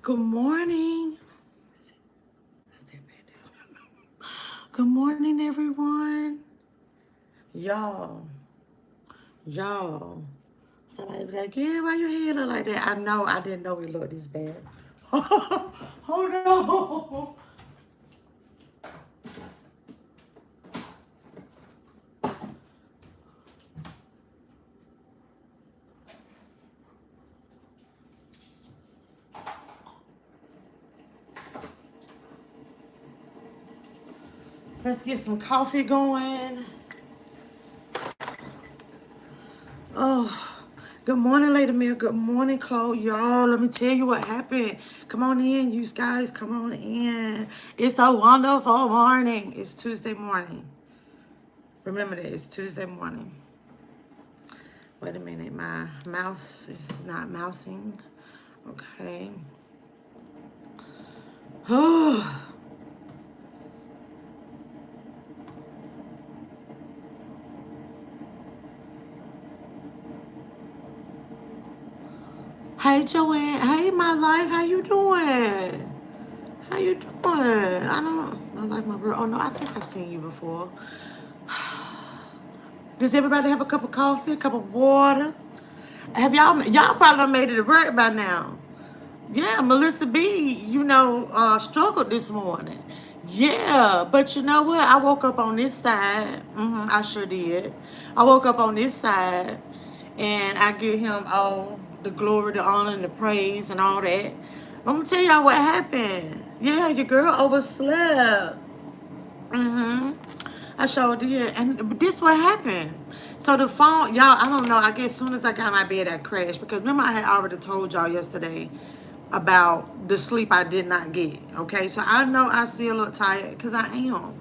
Good morning. Good morning, everyone. Y'all, y'all. Somebody be like, yeah, why your hair look like that? I know, I didn't know it looked this bad. Hold on. Let's get some coffee going. Oh, good morning, Lady Mia. Good morning, Chloe. Y'all, let me tell you what happened. Come on in, you guys. Come on in. It's a wonderful morning. It's Tuesday morning. Remember that. It's Tuesday morning. Wait a minute. My mouse is not mousing. Okay. Oh. Hey, Joanne. Hey, my life. How you doing? How you doing? I don't. My life, my girl. Oh no, I think I've seen you before. Does everybody have a cup of coffee, a cup of water? Have y'all probably done made it to work by now? Yeah, MeLissaB, struggled this morning. Yeah, but you know what? I woke up on this side. I sure did. I woke up on this side, and I give him all the glory, the honor, and the praise, and all that. I'm gonna tell y'all what happened. Yeah, your girl overslept. Mm-hmm. I sure did. And this what happened. So the phone, y'all, I don't know. I guess as soon as I got in my bed, I crashed. Because remember, I had already told y'all yesterday about the sleep I did not get. Okay, so I know I still look tired because I am.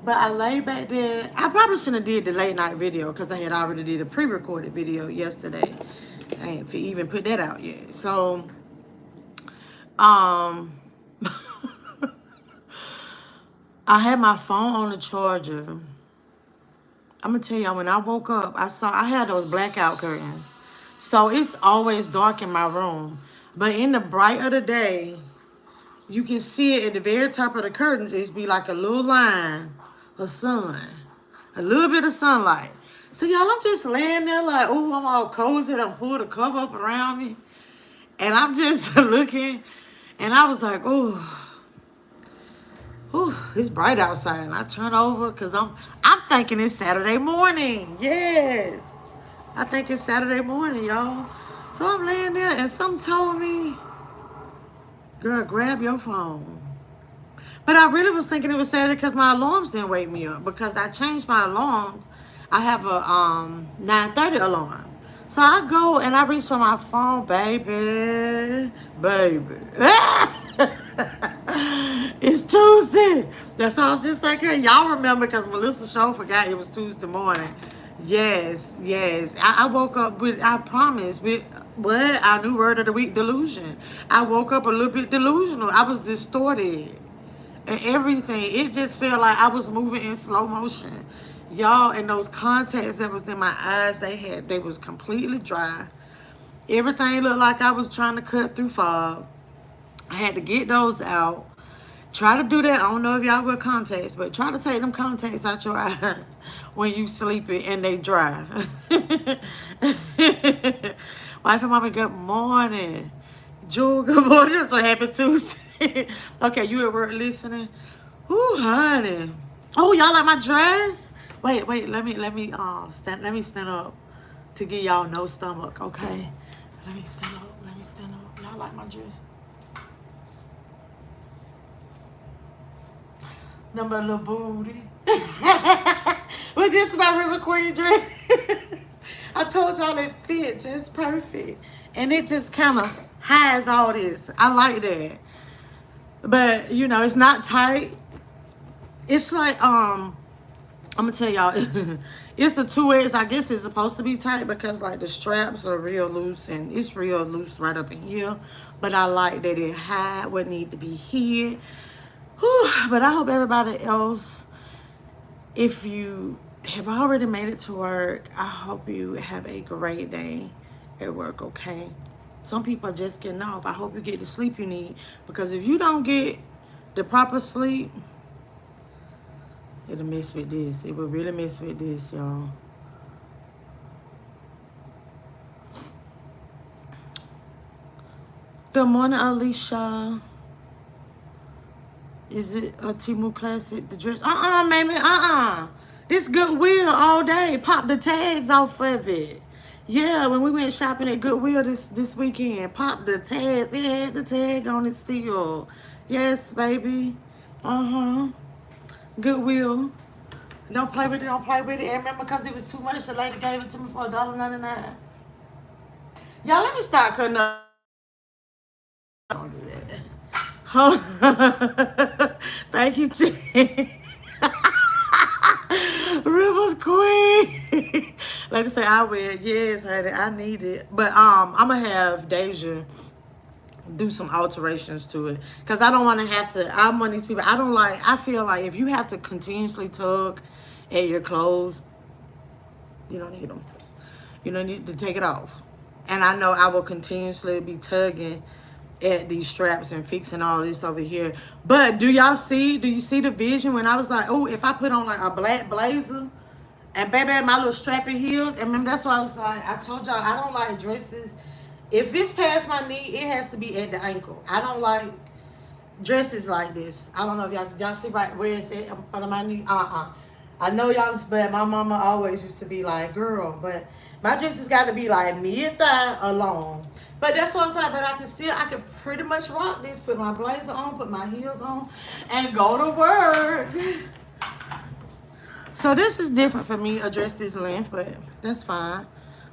But I lay back there. I probably shouldn't have did the late night video because I had already did a pre-recorded video yesterday. I ain't even put that out yet. So, um, I had my phone on the charger. I'm gonna tell y'all, when I woke up, I had those blackout curtains. So it's always dark in my room. But in the bright of the day, you can see it at the very top of the curtains. It's be like a little line of sun. A little bit of sunlight. So y'all, I'm just laying there like, oh, I'm all cozy. I'm pulled the cover up around me. And I'm just looking. And I was like, oh, it's bright outside. And I turn over because I'm thinking it's Saturday morning. Yes. I think it's Saturday morning, y'all. So I'm laying there and some told me, girl, grab your phone. But I really was thinking it was Saturday because my alarms didn't wake me up because I changed my alarms. I have a 9:30 alarm. So I go and I reach for my phone, baby. It's Tuesday. That's why I was just like, hey, y'all remember because Melissa Show forgot it was Tuesday morning. Yes, yes. I woke up with, I promise, with what? Our new word of the week, delusion. I woke up a little bit delusional. I was distorted and everything. It just felt like I was moving in slow motion. Y'all, and those contacts that was in my eyes, they was completely dry. Everything looked like I was trying to cut through fog. I had to get those out. Try to do that. I don't know if y'all wear contacts, but try to take them contacts out your eyes when you sleepy and they dry. Wife and mama, good morning. Jewel, good morning. I'm so happy Tuesday. Okay, you at work listening? Ooh, honey. Oh, y'all like my dress? Wait, let me stand up to give y'all no stomach, okay? Let me stand up. Y'all like my dress? Number little booty. Well, this is my River Queen dress. I told y'all it fit just perfect. And it just kind of hides all this. I like that. But, it's not tight. It's like, I'm gonna tell y'all, it's the 2X. I guess it's supposed to be tight because like the straps are real loose and it's real loose right up in here. But I like that it hide what need to be hid. Whew. But I hope everybody else, if you have already made it to work, I hope you have a great day at work, okay? Some people are just getting off. I hope you get the sleep you need, because if you don't get the proper sleep, it'll mess with this. It will really mess with this, y'all. Good morning, Alicia. Is it a Temu Classic? The dress? Baby. This Goodwill all day. Pop the tags off of it. Yeah, when we went shopping at Goodwill this weekend, pop the tags. It had the tag on it still. Yes, baby. Goodwill. Don't play with it. Don't play with it. And remember, because it was too much, the lady gave it to me for $1.99. Y'all, let me start cutting up. Don't do that. Thank you, T. Rivers Queen. Like I say, I wear it. Yes, honey, I need it. But I'm gonna have Deja do some alterations to it, because I don't want to have to. I'm one of these people. I feel like if you have to continuously tug at your clothes, you don't need them. You don't need to take it off. And I know I will continuously be tugging at these straps and fixing all this over here. But do you see the vision when I was like, oh, if I put on like a black blazer and baby my little strappy heels, and remember that's why I was like, I told y'all I don't like dresses. If it's past my knee, it has to be at the ankle. I don't like dresses like this. I don't know if y'all see right where it's at in front of my knee. I know y'all, but my mama always used to be like, girl, but my dresses got to be like mid-thigh or long. But that's what I was like, but I could pretty much rock this, put my blazer on, put my heels on, and go to work. So this is different for me, a dress this length, but that's fine.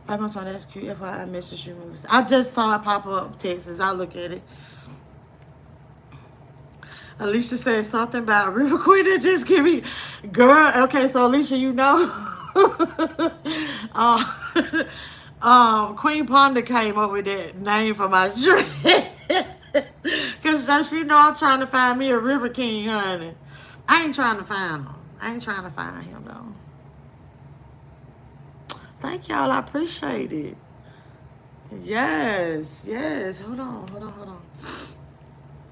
I must want that's cute. FYI, message you, Melissa. I just saw it pop up Texas. I'll look at it. Alicia said something about River Queen that just give me, girl. Okay, so Alicia, you know, Queen Ponda came up with that name for my dress. Cause she know I'm trying to find me a River King, honey. I ain't trying to find him. I ain't trying to find him though. Thank y'all. I appreciate it. Yes. Hold on.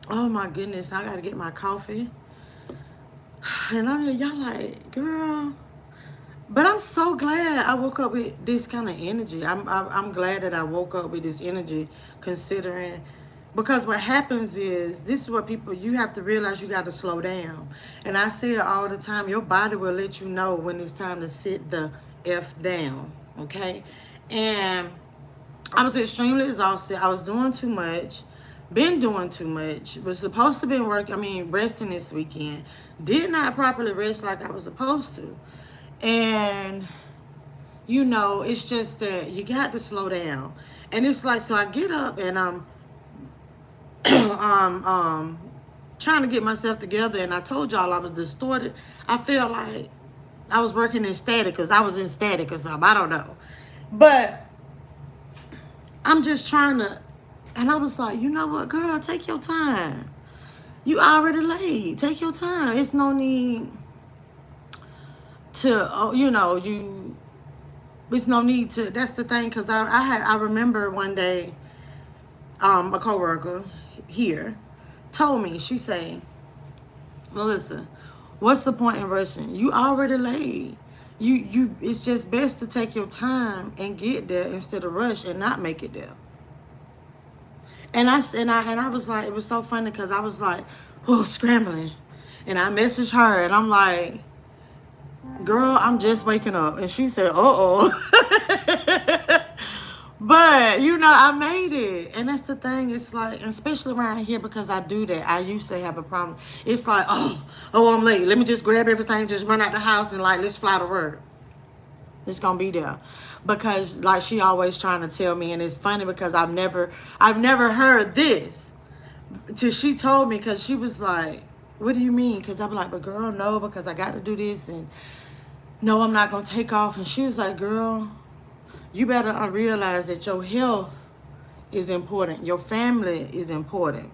Oh my goodness. I gotta get my coffee. And y'all like, girl. But I'm so glad I woke up with this kind of energy. I'm glad that I woke up with this energy, considering, because what happens is, this is what you have to realize, you got to slow down. And I say it all the time, your body will let you know when it's time to sit the F down, okay? And I was extremely exhausted. I was doing too much, been doing too much, was supposed to be resting this weekend. Did not properly rest like I was supposed to. And, you know, it's just that you got to slow down. And it's like, so I get up and I'm trying to get myself together, and I told y'all I was distorted. I feel like I was working in static, because I was in static or something. I don't know. But I'm just trying to, and I was like, you know what, girl, take your time. You already late. Take your time. It's no need to, it's no need to, that's the thing, because I remember one day, a coworker here told me, she said, Melissa, what's the point in rushing? You already late. It's just best to take your time and get there instead of rush and not make it there. And I was like, it was so funny, because I was like, scrambling. And I messaged her and I'm like, girl, I'm just waking up. And she said, But, I made it. And that's the thing. It's like, especially around here, because I do that. I used to have a problem. It's like, I'm late. Let me just grab everything, just run out the house and let's fly to work. It's going to be there. Because she always trying to tell me, and it's funny because I've never heard this till she told me, because she was like, what do you mean? Because I'm like, but girl, no, because I got to do this, and no, I'm not going to take off. And she was like, girl, you better realize that your health is important. Your family is important.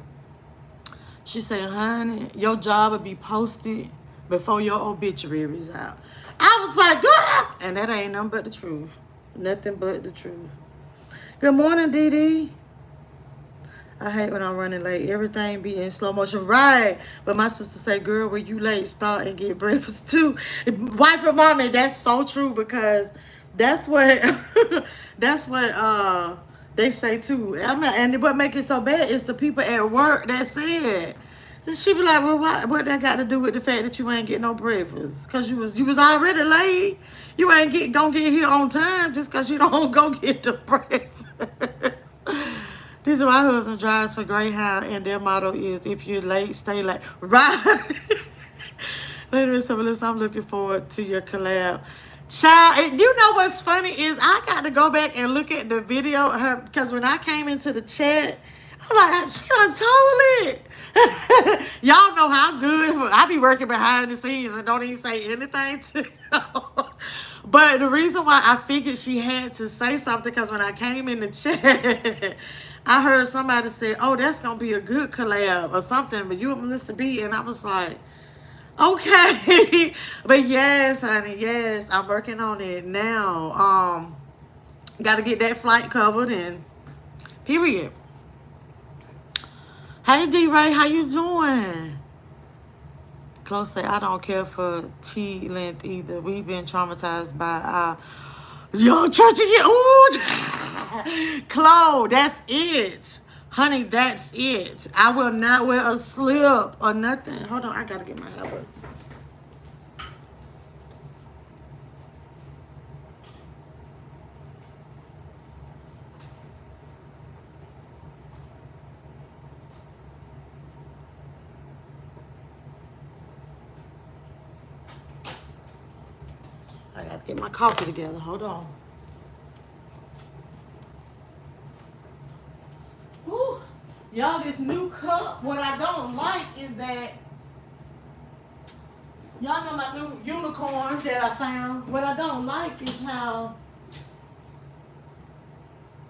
She said, honey, your job will be posted before your obituary is out. I was like, girl, and that ain't nothing but the truth. Nothing but the truth. Good morning, Dee Dee. I hate when I'm running late. Everything be in slow motion. Right. But my sister say, girl, when you late, start and get breakfast too. Wife and mommy, that's so true because that's what that's what they say too. I mean, and what make it so bad is the people at work that said. She be like, well, what that got to do with the fact that you ain't get no breakfast? Cause you was already late. You ain't gonna get here on time just cause you don't go get the breakfast. This is my husband drives for Greyhound, and their motto is, if you're late, stay late. Right. Wait a minute, so Melissa, I'm looking forward to your collab. Child, you know what's funny is I got to go back and look at the video of her, because when I came into the chat, I'm like, she done told it. Y'all know how good I be working behind the scenes and don't even say anything to y'all. But the reason why I figured she had to say something, because when I came in the chat, I heard somebody say, oh, that's going to be a good collab or something, but you and MeLissaB, and I was like, okay. But yes, honey, yes, I'm working on it now. Got to get that flight covered and period. Hey, D-Ray, how you doing? Close say, I don't care for T-length either. We've been traumatized by our young church. Ooh, Chloe, that's it. Honey, that's it. I will not wear a slip or nothing. Hold on, I got to get my hair. I got to get my coffee together. Hold on. Ooh. Y'all, this new cup, what I don't like is that, y'all know my new unicorn that I found. What I don't like is how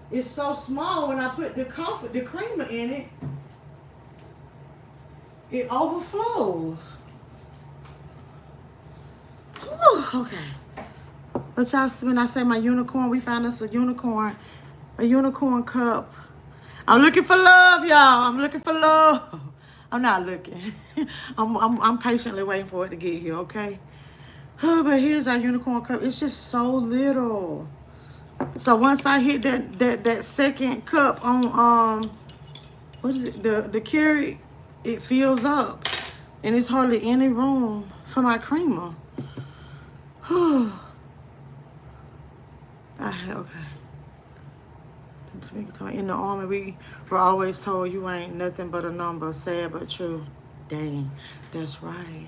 it's so small. When I put the coffee, the creamer in it, it overflows. Whew, okay. But y'all, when I say my unicorn, we found us a unicorn cup. I'm looking for love, y'all. I'm looking for love. I'm not looking. I'm patiently waiting for it to get here, okay? Oh, but here's our unicorn cup. It's just so little. So once I hit that second cup on what is it? The Keurig, it fills up. And it's hardly any room for my creamer. Okay. In the army, we were always told you ain't nothing but a number. Sad but true. Dang, that's right.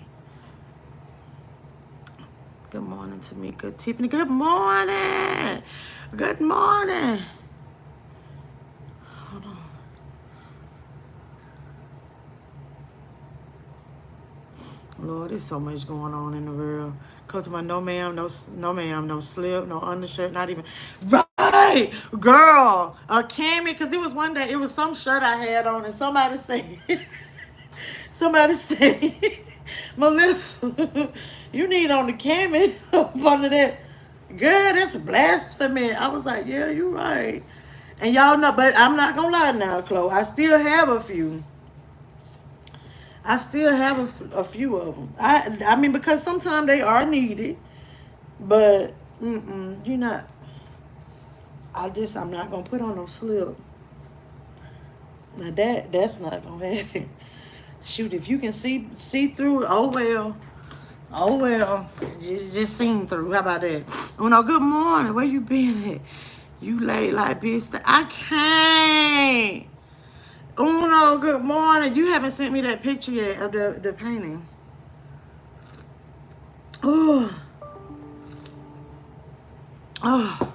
Good morning, Tamika. Tiffany, good morning. Good morning. Hold on. Lord, there's so much going on in the world. Close to my no ma'am, no ma'am, no slip, no undershirt, not even. Right, girl, a cami, because it was one day, it was some shirt I had on, and somebody said, Melissa, you need on the cami up under that. Girl, that's blasphemy. I was like, yeah, you're right. And y'all know, but I'm not gonna lie now, Chloe. I still have a few. I still have a few of them. I mean, because sometimes they are needed, but you're not. I'm not gonna put on no slip. Now that's not gonna happen. Shoot, if you can see through, oh well, just seen through. How about that? Oh no, good morning. Where you been at? You late like bitch. I can't. Oh no, good morning. You haven't sent me that picture yet of the painting. Oh. Oh.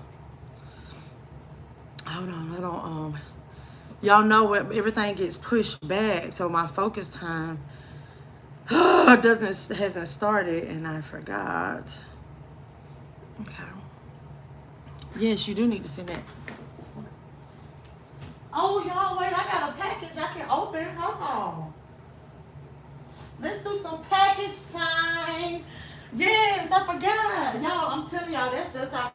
Hold on, I don't y'all know what everything gets pushed back, so my focus time hasn't started and I forgot. Okay. Yes, you do need to send that. Oh, y'all, wait, I got a package I can open. Hold on. Let's do some package time. Yes, I forgot. Y'all, I'm telling y'all, that's just how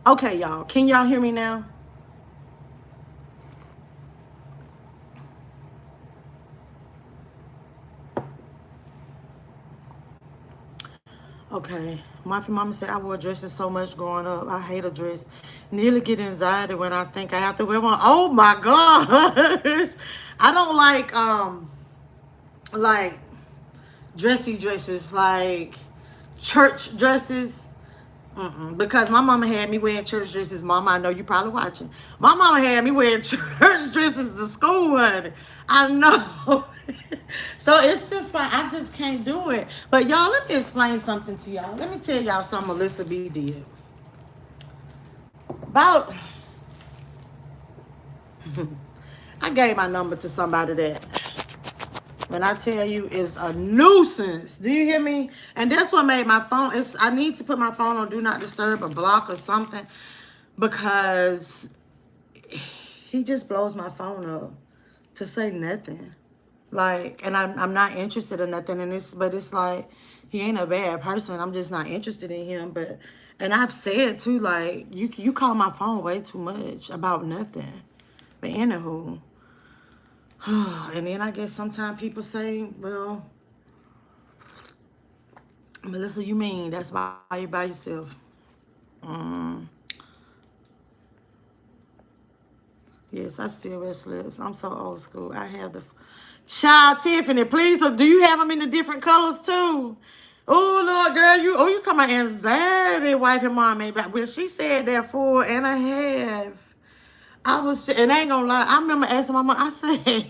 Okay, y'all. Can y'all hear me now? Okay. My mama said I wore dresses so much growing up. I hate a dress. Nearly get anxiety when I think I have to wear one. Oh my gosh. I don't like dressy dresses, like church dresses. Because my mama had me wearing church dresses. Mama, I know you probably watching. My mama had me wearing church dresses to school, honey. I know. So it's just like I just can't do it. But y'all, let me explain something to y'all. Let me tell y'all something MeLissaB did. About I gave my number to somebody that when I tell you is a nuisance. Do you hear me? And that's what made my phone. I need to put my phone on do not disturb or block or something because he just blows my phone up to say nothing. Like, and I'm not interested in nothing in this, but it's like he ain't a bad person. I'm just not interested in him. But and I've said too, like, you call my phone way too much about nothing. But anywho. And then I guess sometimes people say, well, Melissa, you mean that's why you by yourself? Yes, I still wear slips. I'm so old school. I have the child Tiffany. Please, do you have them in the different colors too? Oh Lord, girl, you talking about anxiety? Wife and mom made back when she said that 4.5. And I ain't gonna lie. I remember asking my mom. I said,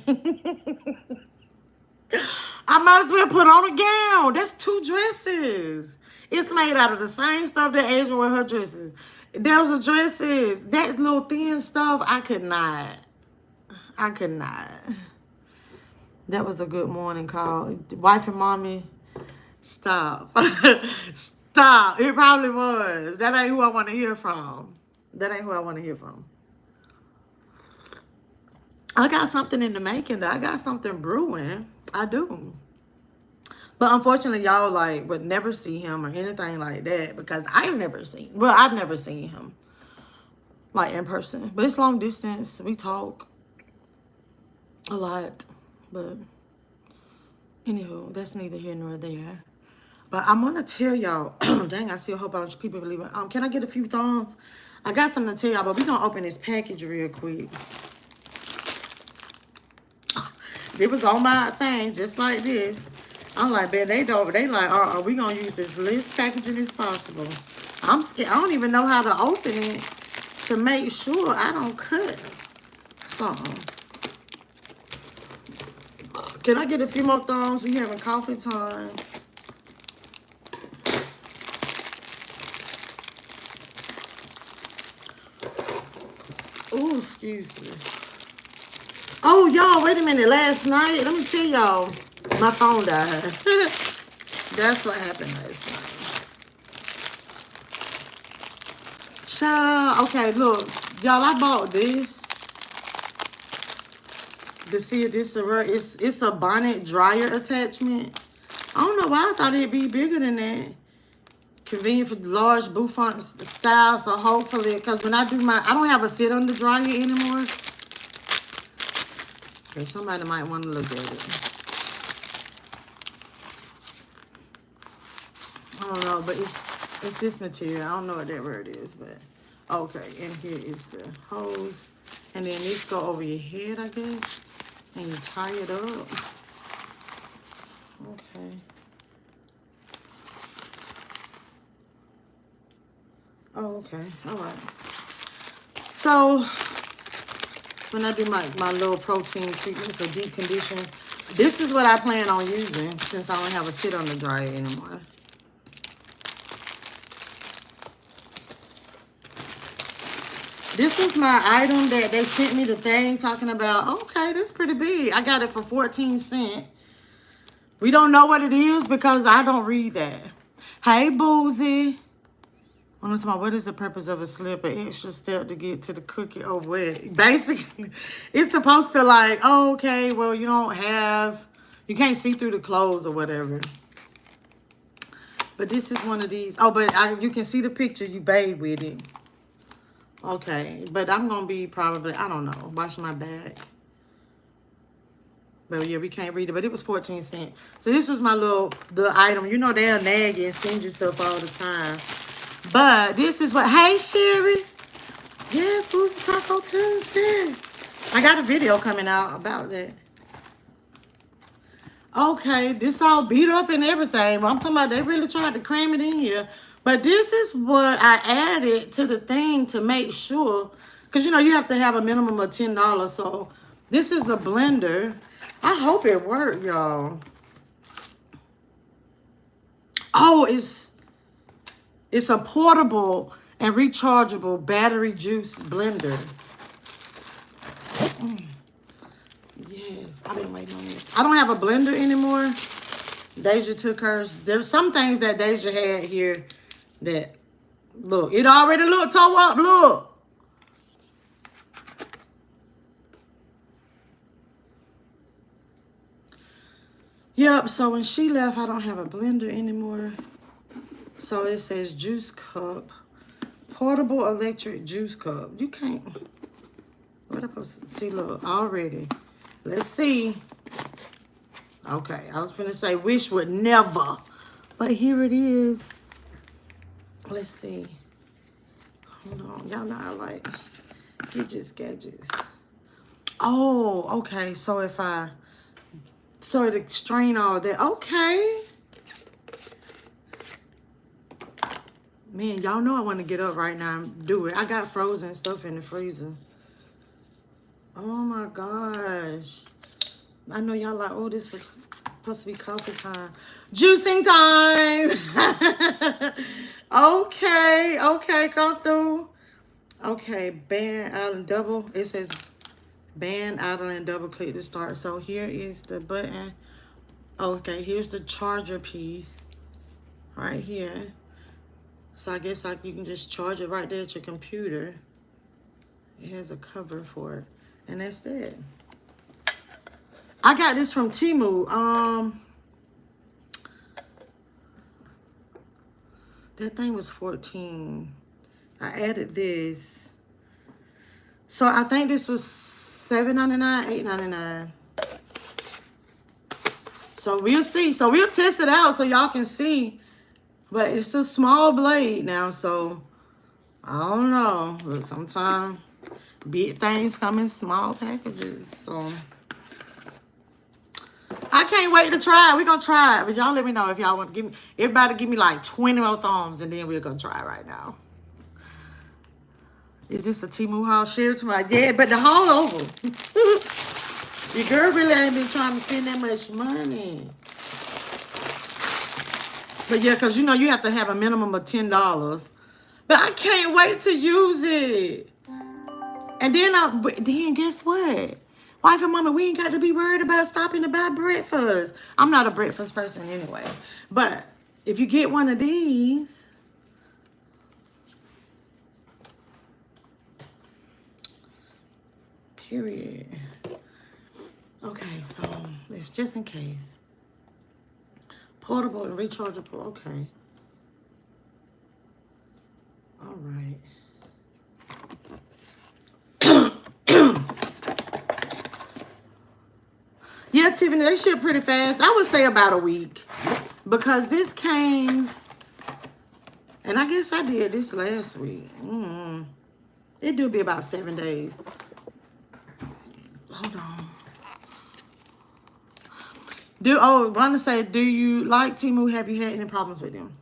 I might as well put on a gown. That's 2 dresses. It's made out of the same stuff that Asian wear her dresses. Those are dresses. That little thin stuff, I could not. I could not. That was a good morning call. Wife and mommy, stop. Stop. It probably was. That ain't who I want to hear from. That ain't who I want to hear from. I got something in the making, though. I got something brewing. I do. But unfortunately, y'all like would never see him or anything like that because I've never seen him like in person. But it's long distance. We talk a lot. But anywho, that's neither here nor there. But I'm gonna tell y'all, dang, I see a whole bunch of people believing. Can I get a few thumbs? I got something to tell y'all, but we're gonna open this package real quick. It was on my thing, just like this. I'm like, man, they like, we gonna use this least packaging as possible. I'm scared. I don't even know how to open it to make sure I don't cut something. Can I get a few more thumbs? We having coffee time. Oh, excuse me. Oh, y'all, wait a minute. Last night, let me tell y'all, my phone died. That's what happened last night. Child, okay, look. Y'all, I bought this. To see if this is it's a bonnet dryer attachment. I don't know why I thought it'd be bigger than that. Convenient for large bouffant style. So hopefully, because when I do I don't have a sit under dryer anymore. Okay, somebody might want to look at it. I don't know, but it's this material. I don't know what that word is, but okay. And here is the hose, and then this go over your head, I guess, and you tie it up. Okay. Oh, okay. All right. So when I do my little protein treatments or deep condition, this is what I plan on using since I don't have a sit on the dryer anymore. This was my item that they sent me the thing talking about. Okay, that's pretty big. I got it for 14 cents. We don't know what it is because I don't read that. Hey, Boozy. What is the purpose of a slip? An extra step to get to the cookie or what? Basically, it's supposed to like, oh, okay, well, you can't see through the clothes or whatever. But this is one of these. Oh, but you can see the picture. You bathe with it. Okay, but I'm gonna be probably, I don't know, wash my back. But yeah, we can't read it, but it was 14 cents. So this was my the item. You know they'll nag and send you stuff all the time. But this is what, hey Sherry. Yeah, Food's Taco Tuesday. I got a video coming out about that. Okay, this all beat up and everything. But I'm talking about they really tried to cram it in here. But this is what I added to the thing to make sure. Because, you know, you have to have a minimum of $10. So this is a blender. I hope it worked, y'all. Oh, it's a portable and rechargeable battery juice blender. Yes, I've been waiting on this. I don't have a blender anymore. Deja took hers. There's some things that Deja had here that, look, it already looked tore up, look. Yep, so when she left, I don't have a blender anymore. So it says juice cup. Portable electric juice cup. You can't, what am I supposed to see, look, already. Let's see. Okay, I was gonna say wish would never, but here it is. Let's see. Hold on, y'all know I like gadgets. Oh, okay. So if I, so it strain all that. Okay. Man, y'all know I want to get up right now and do it. I got frozen stuff in the freezer. Oh my gosh. I know y'all like, oh, this is supposed to be coffee time. Juicing time. Okay, come through. Okay, band out and double. It says band out and double click to start. So here is the button. Okay, here's the charger piece right here. So I guess like you can just charge it right there at your computer. It has a cover for it. And that's it. I got this from Temu. That thing was 14. I added this. So I think this was $7.99, $8.99. So we'll see. So we'll test it out so y'all can see. But it's a small blade now, so I don't know. But sometimes big things come in small packages. So I can't wait to try it. We're going to try it. But y'all let me know if y'all want to give me, everybody give me like 20 more thumbs and then we're going to try it right now. Is this the Temu haul? Share it to my, yeah, but the haul over. Your girl really ain't been trying to spend that much money. But yeah, because you know you have to have a minimum of $10. But I can't wait to use it. And then guess what? Wife and mama, we ain't got to be worried about stopping to buy breakfast. I'm not a breakfast person anyway. But if you get one of these, period. Okay, so it's just in case. Portable and rechargeable, okay. All right. Yeah, Tiffany, they ship pretty fast. I would say about a week. Because this came, and I guess I did this last week. It do be about 7 days. Hold on. I want to say, do you like Temu? Have you had any problems with them?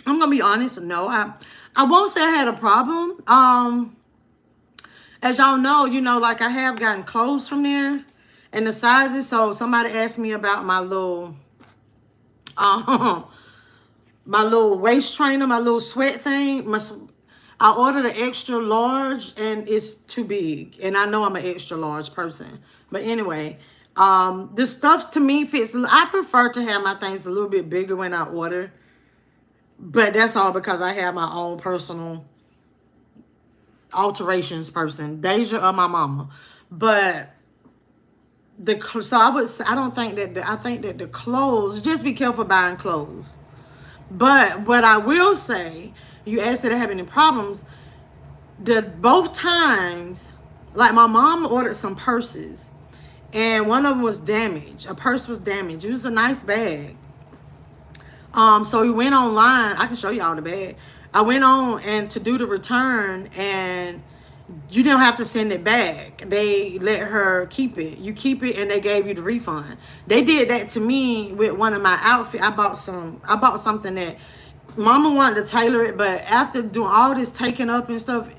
I'm going to be honest. No, I won't say I had a problem. As y'all know, you know, like I have gotten clothes from there and the sizes. So somebody asked me about my little, my little waist trainer, my little sweat thing. I ordered an extra large and it's too big. And I know I'm an extra large person. But anyway, this stuff to me fits. I prefer to have my things a little bit bigger when I order. But that's all because I have my own personal alterations person. Deja or my mama. But I think that the clothes, just be careful buying clothes. But what I will say, you ask her to have any problems. Both times, like my mom ordered some purses, and one of them was damaged. A purse was damaged. It was a nice bag. So we went online. I can show y'all the bag. I went on and to do the return, and you didn't have to send it back. They let her keep it. You keep it, and they gave you the refund. They did that to me with one of my outfits. I bought something that Mama wanted to tailor it, but after doing all this taking up and stuff,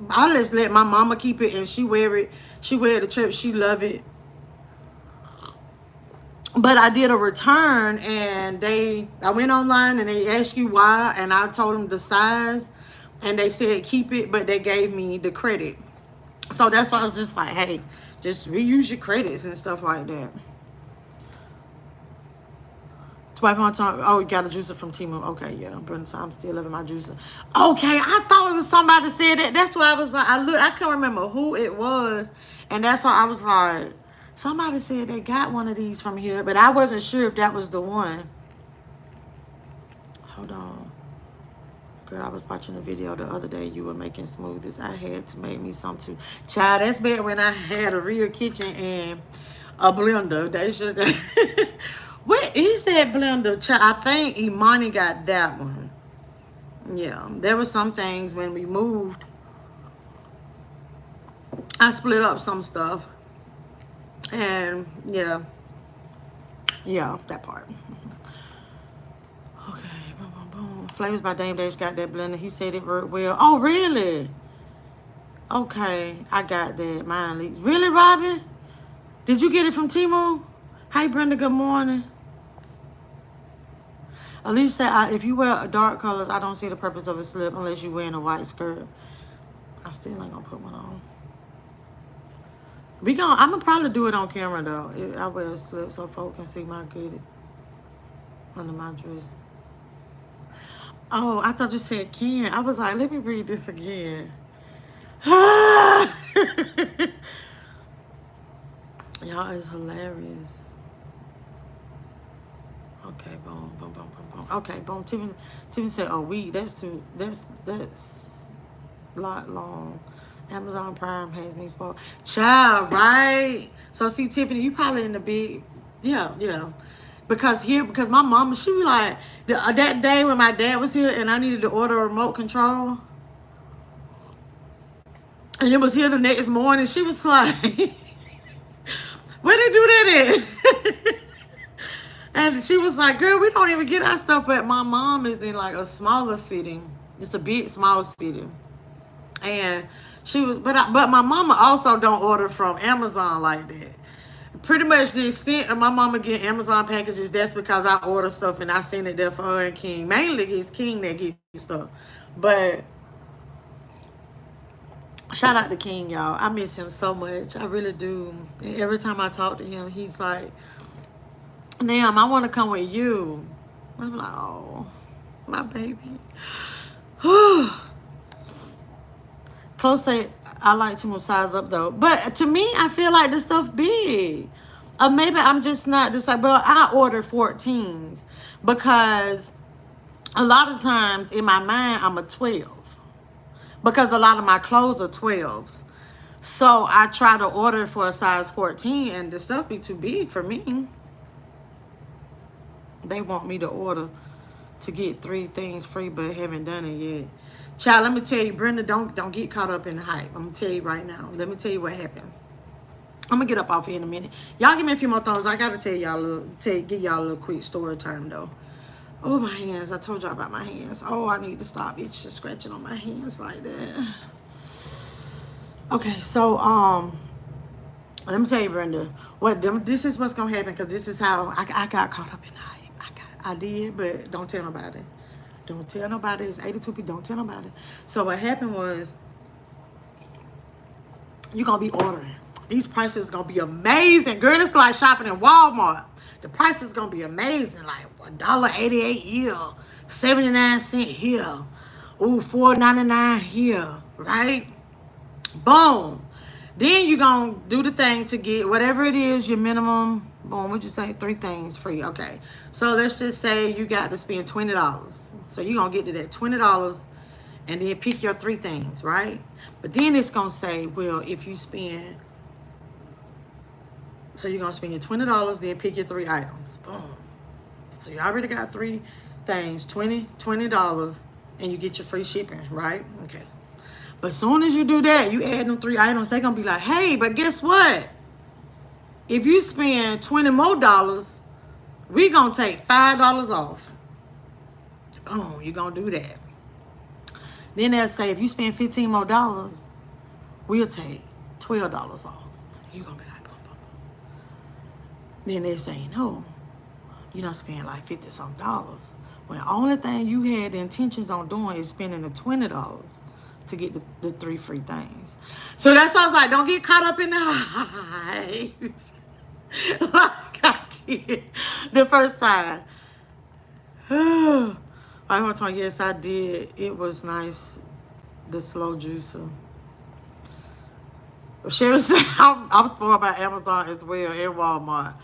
I just let my mama keep it, and she wear it. She wear it to church. She love it. But I did a return, and I went online, and they asked you why, and I told them the size, and they said keep it, but they gave me the credit. So that's why I was just like, hey, just reuse your credits and stuff like that. Swipe on time. Oh, you got a juicer from Temu. Okay, yeah. I'm still loving my juicer. Okay, I thought it was somebody said that. That's why I was like, I can't remember who it was, and that's why I was like, somebody said they got one of these from here, but I wasn't sure if that was the one. Hold on. Girl, I was watching a video the other day. You were making smoothies. I had to make me some too. Child, that's bad when I had a real kitchen and a blender. They should. What is that blender? Child, I think Imani got that one. Yeah, there were some things when we moved. I split up some stuff. And yeah, that part. Okay, boom, boom, boom. Flavors by Dame Dash got that blender. He said it worked well. Oh, really? Okay, I got that. Mine leaks. Really, Robin? Did you get it from Temu? Hey, Brenda, good morning. Alicia said, if you wear dark colors, I don't see the purpose of a slip unless you're wearing a white skirt. I still ain't gonna put one on. I'm gonna probably do it on camera though. I wear a slip so folks can see my goodie under my dress. Oh, I thought you said Ken. I was like, let me read this again. Y'all is hilarious. Okay, boom, boom, boom, boom, boom. Okay, boom. Tiffany said, oh, that's a lot long. Amazon Prime has me spoiled. Child, right? So see, Tiffany, you probably in the big, yeah. Because my mama, she was like, that day when my dad was here and I needed to order a remote control. And it was here the next morning. She was like, where they do that at? And she was like, girl, we don't even get our stuff. But my mom is in like a smaller city. It's a big, small city. And she was, but my mama also don't order from Amazon like that. Pretty much the extent of my mama getting Amazon packages, that's because I order stuff and I send it there for her and King. Mainly it's King that gets stuff. But shout out to King, y'all. I miss him so much. I really do. And every time I talk to him, he's like, Nam, I want to come with you. I'm like, oh, my baby. Close say, I like to move size up though. But to me, I feel like this stuff big. Or maybe I'm just not this like, but I order 14s because a lot of times in my mind, I'm a 12. Because a lot of my clothes are 12s. So I try to order for a size 14 and the stuff be too big for me. They want me to order to get 3 things free, but haven't done it yet. Child, let me tell you, Brenda, don't get caught up in the hype. I'm going to tell you right now. Let me tell you what happens. I'm going to get up off here in a minute. Y'all give me a few more thumbs. I got to tell y'all give y'all a little quick story time, though. Oh, my hands. I told y'all about my hands. Oh, I need to stop itching, scratching on my hands like that. Okay, so, let me tell you, Brenda, this is what's going to happen because this is how I got caught up in the hype. I did, but don't tell nobody. Don't tell nobody. It's 82 people. Don't tell nobody. So what happened was, you're going to be ordering. These prices going to be amazing. Girl, it's like shopping in Walmart. The price is going to be amazing. Like $1.88 here. 79 cents here. Ooh, $4.99 here. Right? Boom. Then you're going to do the thing to get whatever it is, your minimum. Boom, what'd you say? 3 things free. Okay. So let's just say you got to spend $20. So you're going to get to that $20 and then pick your 3 things, right? But then it's going to say, well, if you spend, so you're going to spend your $20, then pick your 3 items. Boom. So you already got 3 things, $20, and you get your free shipping, right? Okay. But as soon as you do that, you add them 3 items, they're going to be like, hey, but guess what? If you spend $20 more, we going to take $5 off. Boom, you're going to do that. Then they'll say, if you spend $15 more, we'll take $12 off. You're going to be like, boom, boom, boom. Then they say, no, you don't spend like 50 something dollars. When the only thing you had the intentions on doing is spending the $20 to get the 3 free things. So that's why I was like, don't get caught up in the hype. Like I did the first time. I want to, yes, I did. It was nice. The slow juicer. Sherry said, I'm spoiled by Amazon as well and Walmart.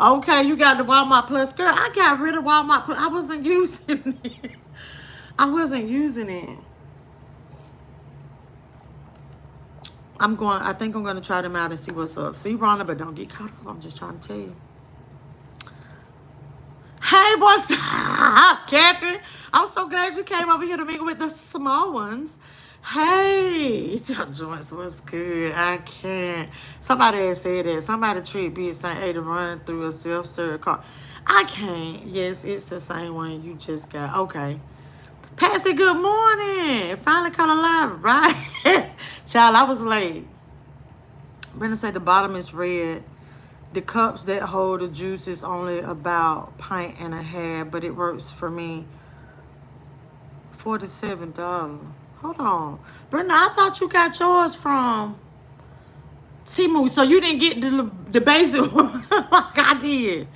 Okay, you got the Walmart Plus. Girl, I got rid of Walmart Plus. I wasn't using it. I wasn't using it. I think I'm going to try them out and see what's up. See, Rhonda, but don't get caught up. I'm just trying to tell you. Hey, boy, stop capping. I'm so glad you came over here to mingle with the small ones. Hey, Joyce, what's good? I can't. Somebody had said that. Somebody treat B St. A to run through a self-serve car. I can't. Yes, it's the same one you just got. Okay. Patsy, good morning. Finally caught alive, right? Child, I was late. Brenda said the bottom is red. The cups that hold the juice is only about a pint and a half, but it works for me. $47. Hold on. Brenda, I thought you got yours from Temu, so you didn't get the basic one like I did.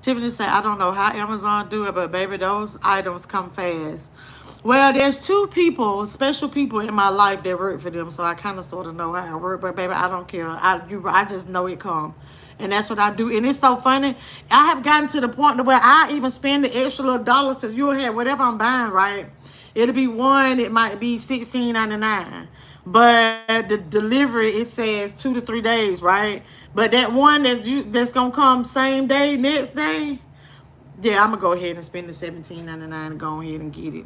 Tiffany said, I don't know how Amazon do it, but baby, those items come fast. Well, there's 2 people, special people in my life that work for them, so I kind of sort of know how it works. But baby, I don't care. I just know it come, and that's what I do. And it's so funny. I have gotten to the point where I even spend the extra little dollar because you'll have whatever I'm buying, right? It'll be one. It might be $16.99, but the delivery it says 2 to 3 days, right? But that one that's gonna come same day, next day, yeah, I'm gonna go ahead and spend the $17.99 and go ahead and get it.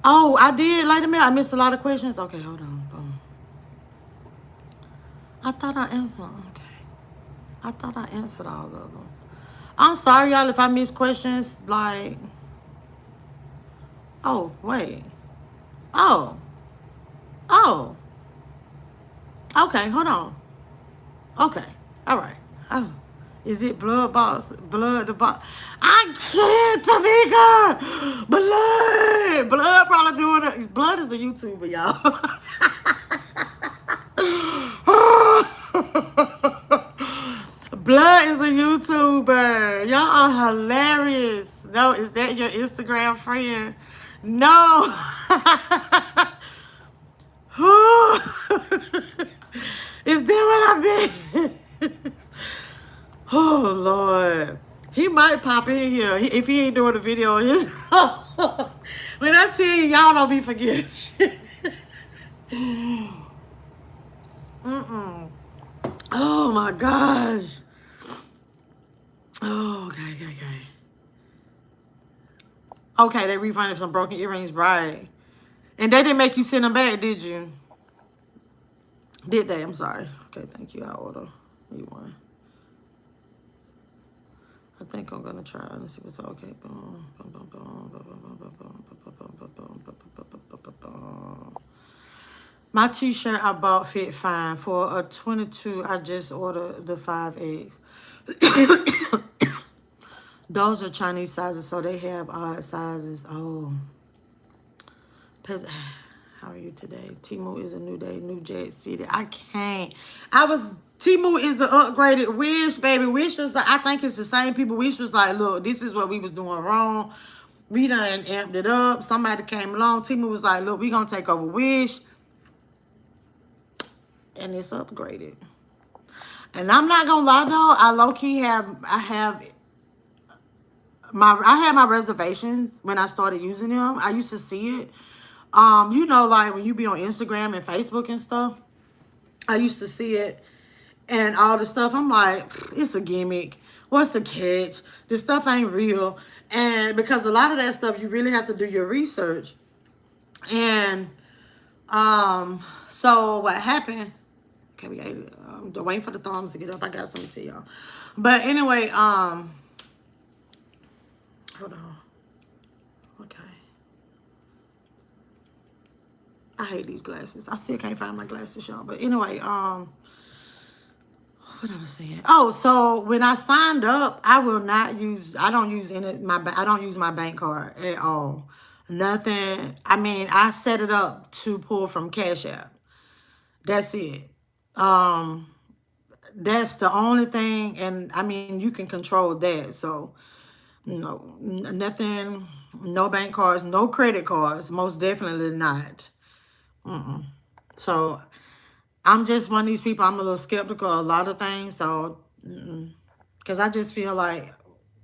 Oh, I did light them out. I missed a lot of questions. Okay, hold on. Boom. I thought I answered. Okay. I thought I answered all of them. I'm sorry, y'all, if I missed questions. Like, oh, wait. Oh. Okay, hold on. Okay. All right. Oh. Is it blood the box? I can't, Tamika. Blood probably doing it. Blood is a YouTuber, y'all. Blood is a YouTuber. Y'all are hilarious. No, is that your Instagram friend? No. Is that what I missed? Oh, Lord. He might pop in here if he ain't doing a video on his When I tell you, y'all don't be forgetting shit. Oh, my gosh. Oh, okay. Okay, they refunded some broken earrings, right? And they didn't make you send them back, did you? Did they? I'm sorry. Okay, thank you. I'll order you one. I think I'm gonna try. Let's see what's okay. My t-shirt I bought fit fine. For a 22, I just ordered the 5X. Those are Chinese sizes, so they have odd sizes. Oh. How are you today? Temu is a new day, New Jack City. I can't. Temu is an upgraded Wish, baby. Wish was like, I think it's the same people. Wish was like, look, this is what we was doing wrong. We done amped it up. Somebody came along. Temu was like, look, we gonna take over Wish. And it's upgraded. And I'm not gonna lie though, I low-key have I had my reservations when I started using them. I used to see it. You know, like when you be on Instagram and Facebook and stuff, I used to see it and all the stuff. I'm like, it's a gimmick. What's the catch? This stuff ain't real. And because a lot of that stuff, you really have to do your research. And so what happened? Okay, we ate it. I'm waiting for the thumbs to get up. I got something to y'all. But anyway, hold on. Okay. I hate these glasses. I still can't find my glasses, y'all. But anyway, what I was saying. Oh, so when I signed up, I don't use I don't use my bank card at all. Nothing. I mean, I set it up to pull from Cashapp. That's it. Um, that's the only thing, and I mean, you can control that. So, no, nothing, no bank cards, no credit cards, most definitely not. So, I'm just one of these people, I'm a little skeptical of a lot of things. So, because I just feel like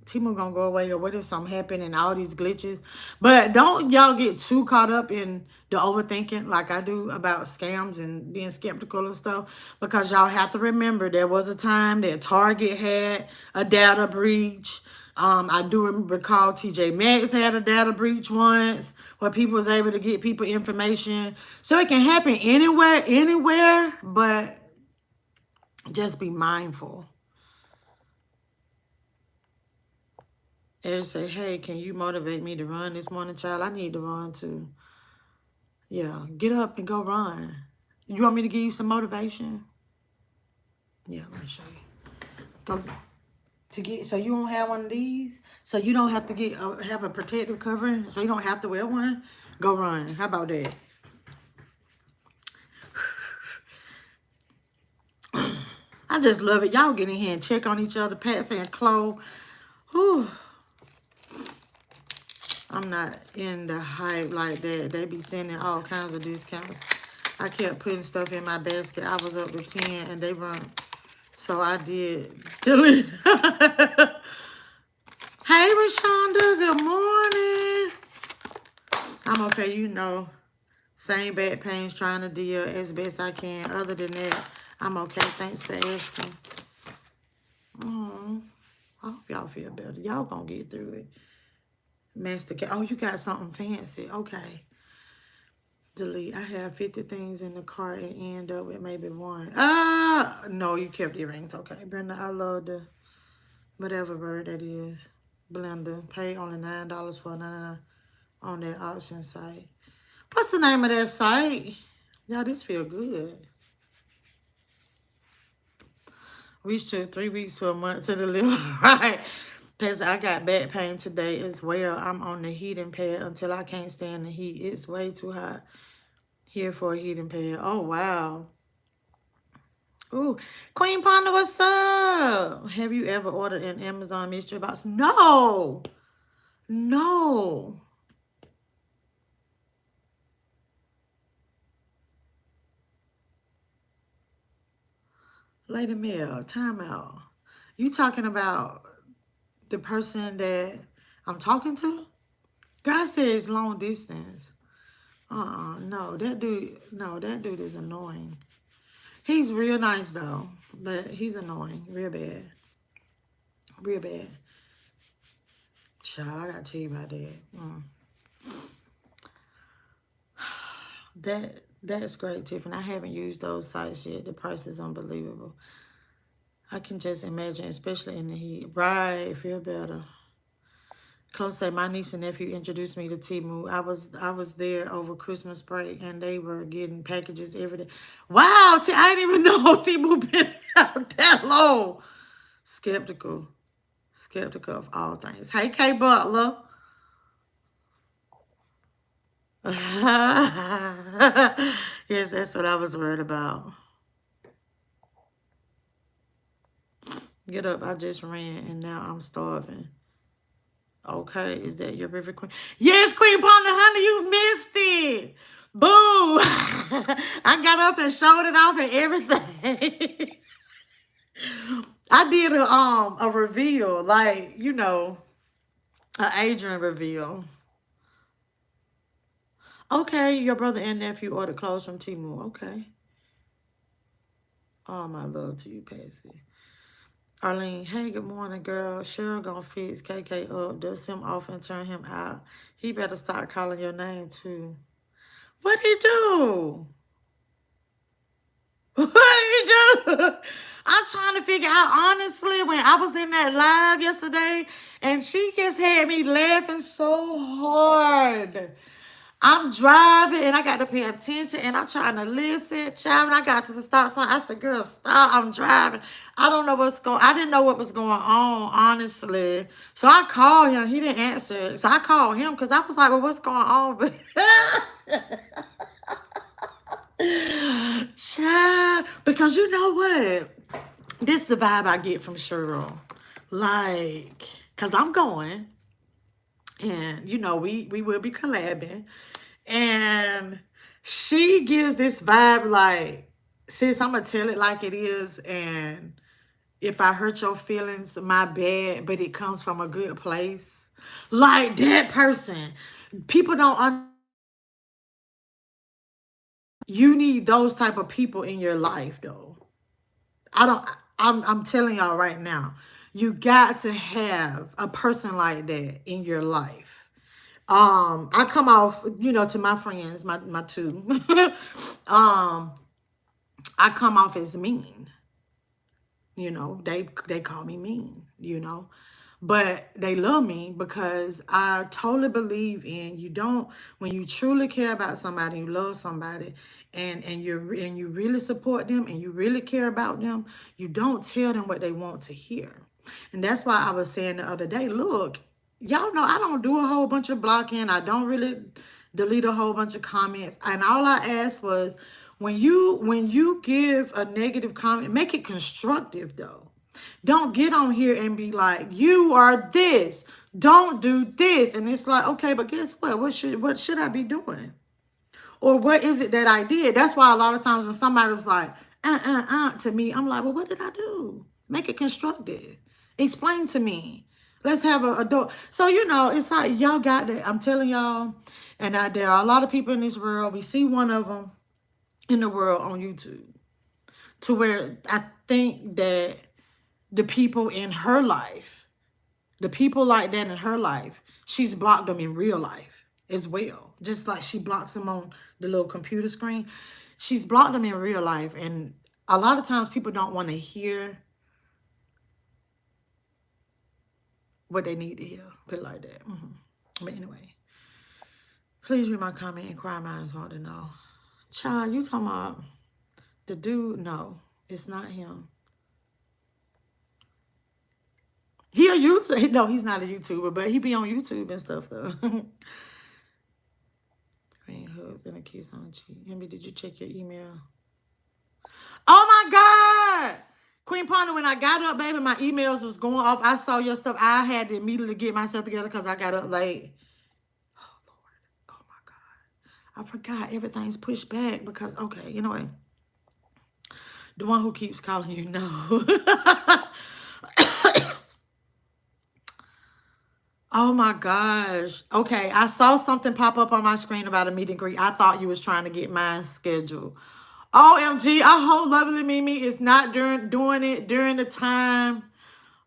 Temu gonna go away, or what if something happened and all these glitches. But don't y'all get too caught up in the overthinking like I do about scams and being skeptical and stuff, because y'all have to remember there was a time that Target had a data breach. I do recall TJ Maxx had a data breach once where people was able to get people information. So it can happen anywhere, but just be mindful. And say, hey, can you motivate me to run this morning, child? I need to run too. Yeah, get up and go run. You want me to give you some motivation? Yeah, let me show you. Go to get, so you don't have one of these, so you don't have to get have a protective covering, so you don't have to wear one. Go run. How about that? I just love it. Y'all get in here and check on each other, Patsy and Chloe. Whew. I'm not in the hype like that. They be sending all kinds of discounts. I kept putting stuff in my basket. I was up to 10 and they run. So I did delete. Hey, Rashonda, good morning. I'm okay, you know. Same back pains, trying to deal as best I can. Other than that, I'm okay. Thanks for asking. I hope y'all feel better. Y'all gonna get through it. Masticate. Oh, you got something fancy. Okay. Delete. I have 50 things in the cart and end up with maybe one. No, you kept earrings. Okay, Brenda, I love the whatever bird that is. Blender. Pay only $9 for 99 on that auction site. What's the name of that site? Y'all, this feel good. Reach to 3 weeks to a month to deliver. Right. Because I got back pain today as well. I'm on the heating pad until I can't stand the heat. It's way too hot here for a heating pad. Oh, wow. Ooh, Queen Panda, what's up? Have you ever ordered an Amazon mystery box? No. No. Lady Mel, time out. You talking about the person that I'm talking to? God says long distance. No, that dude is annoying. He's real nice though, but he's annoying, real bad. Real bad. Child, I gotta tell you about that. That's great, Tiffany. I haven't used those sites yet. The price is unbelievable. I can just imagine, especially in the heat. Right, feel better. Close say, my niece and nephew introduced me to Temu. I was there over Christmas break, and they were getting packages every day. Wow, I didn't even know Temu been out that long. Skeptical of all things. Hey, K Butler. Yes, that's what I was worried about. Get up, I just ran, and now I'm starving. Okay, is that your river queen? Yes, Queen Panda, honey, you missed it. Boo! I got up and showed it off and everything. I did a reveal, like, you know, Adrian reveal. Okay, your brother and nephew ordered clothes from Temu. Okay. All my love to you, Patsy. Arlene, hey, good morning, girl. Cheryl gonna fix KK up, dust him off, and turn him out. He better start calling your name, too. What'd he do? What did he do? I'm trying to figure out, honestly, when I was in that live yesterday, and she just had me laughing so hard. I'm driving and I got to pay attention and I'm trying to listen. Child, when I got to the stop sign, I said, girl, stop. I'm driving. I don't know what's going on. I didn't know what was going on, honestly. So I called him. He didn't answer. So I called him because I was like, well, what's going on? But child, because you know what? This is the vibe I get from Cheryl. Like, because I'm going. And, you know, we will be collabing. And she gives this vibe like, sis, I'm going to tell it like it is. And if I hurt your feelings, my bad, but it comes from a good place. Like that person. People don't you need those type of people in your life, though. I'm telling y'all right now, you got to have a person like that in your life. I come off, you know, to my friends, my two. um, I come off as mean. You know, they call me mean, you know. But they love me because I totally believe in you don't when you truly care about somebody, you love somebody, and you really support them and you really care about them, you don't tell them what they want to hear. And that's why I was saying the other day, look, y'all know I don't do a whole bunch of blocking. I don't really delete a whole bunch of comments. And all I asked was when you give a negative comment, make it constructive though. Don't get on here and be like, you are this. Don't do this. And it's like, okay, but guess what? What should I be doing? Or what is it that I did? That's why a lot of times when somebody's like, to me, I'm like, well, what did I do? Make it constructive. Explain to me. Let's have a door. So, you know, it's like y'all got that. I'm telling y'all, and there are a lot of people in this world. We see one of them in the world on YouTube to where I think that the people in her life, the people like that in her life, she's blocked them in real life as well. Just like she blocks them on the little computer screen. She's blocked them in real life. And a lot of times people don't want to hear what they need to hear. Put it like that. But anyway, please read my comment. Inquire minds want to know. Child, you talking about the dude? No, it's not him. He a YouTuber. No, he's not a YouTuber, but he be on YouTube and stuff though. Green hugs and a kiss on the cheek. Henry, did you check your email? Oh my God! Queen Ponder, when I got up, baby, my emails was going off. I saw your stuff. I had to immediately get myself together because I got up late. Oh Lord. Oh my God. I forgot everything's pushed back because, okay, you know what? The one who keeps calling you, no. Oh my gosh. Okay, I saw something pop up on my screen about a meet and greet. I thought you was trying to get mine scheduled. OMG, I hope Lovely Mimi is not doing it during the time.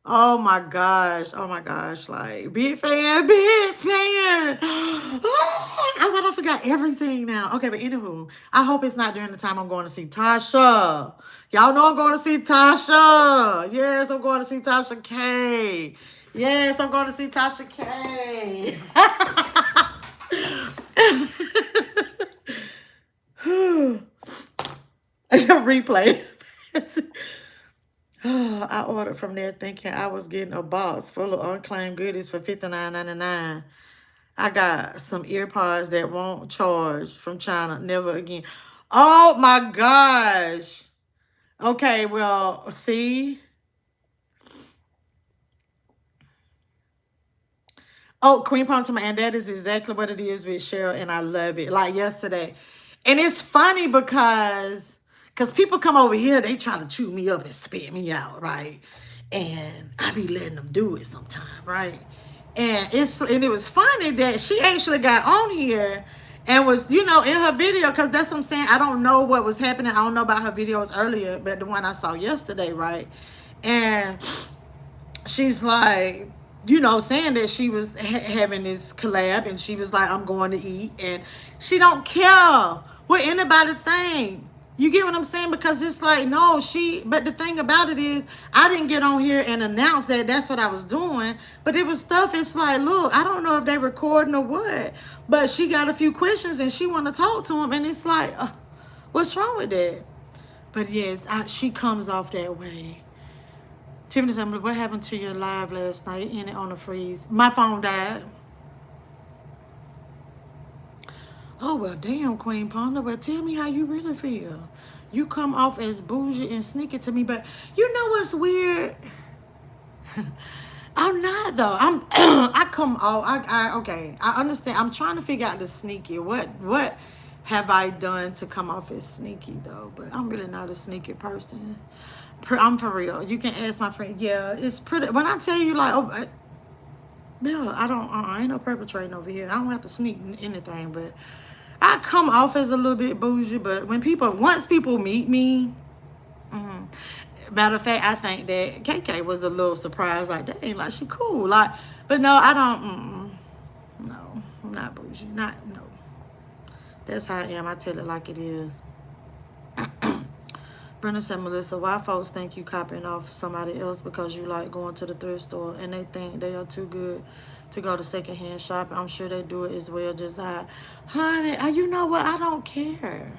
Oh my gosh. Oh my gosh. Like, big fan, big fan. I forgot everything now. Okay, but anywho, I hope it's not during the time I'm going to see Tasha. Y'all know I'm going to see Tasha. Yes, I'm going to see Tasha K. Yes, I'm going to see Tasha K. Replay. I ordered from there thinking I was getting a box full of unclaimed goodies for $59.99. I got some earpods that won't charge from China. Never again. Oh my gosh. Okay, well, see. Oh, Queen Pontima, and that is exactly what it is with Cheryl, and I love it. Like yesterday. And it's funny because people come over here, they try to chew me up and spit me out, right? And I be letting them do it sometimes, right? And it was funny that she actually got on here and was, you know, in her video, because that's what I'm saying. I don't know what was happening. I don't know about her videos earlier, but the one I saw yesterday, right? And she's like, you know, saying that she was having this collab, and she was like, I'm going to eat, and she don't care what anybody think. You get what I'm saying? Because it's like, no, but the thing about it is, I didn't get on here and announce that that's what I was doing, but it was stuff, it's like, look, I don't know if they recording or what, but she got a few questions and she want to talk to them, and it's like, what's wrong with that? But yes, she comes off that way. Tiffany said, what happened to your live last night? In it on the freeze. My phone died. Oh, well, damn, Queen Ponder. Well, tell me how you really feel. You come off as bougie and sneaky to me, but you know what's weird? I'm not, though. I come off, okay, I understand. I'm trying to figure out the sneaky. What have I done to come off as sneaky, though? But I'm really not a sneaky person. I'm for real. You can ask my friend. Yeah, it's pretty. When I tell you, like, yeah, I ain't no perpetrating over here. I don't have to sneak anything, but I come off as a little bit bougie. But once people meet me, matter of fact, I think that KK was a little surprised, like, dang, like, she cool, like, but no, I don't. No, I'm not bougie. No. That's how I am. I tell it like it is. Brenda said, Melissa, why folks think you copying off somebody else because you like going to the thrift store and they think they are too good to go to secondhand shopping? I'm sure they do it as well. Just honey, you know what? I don't care.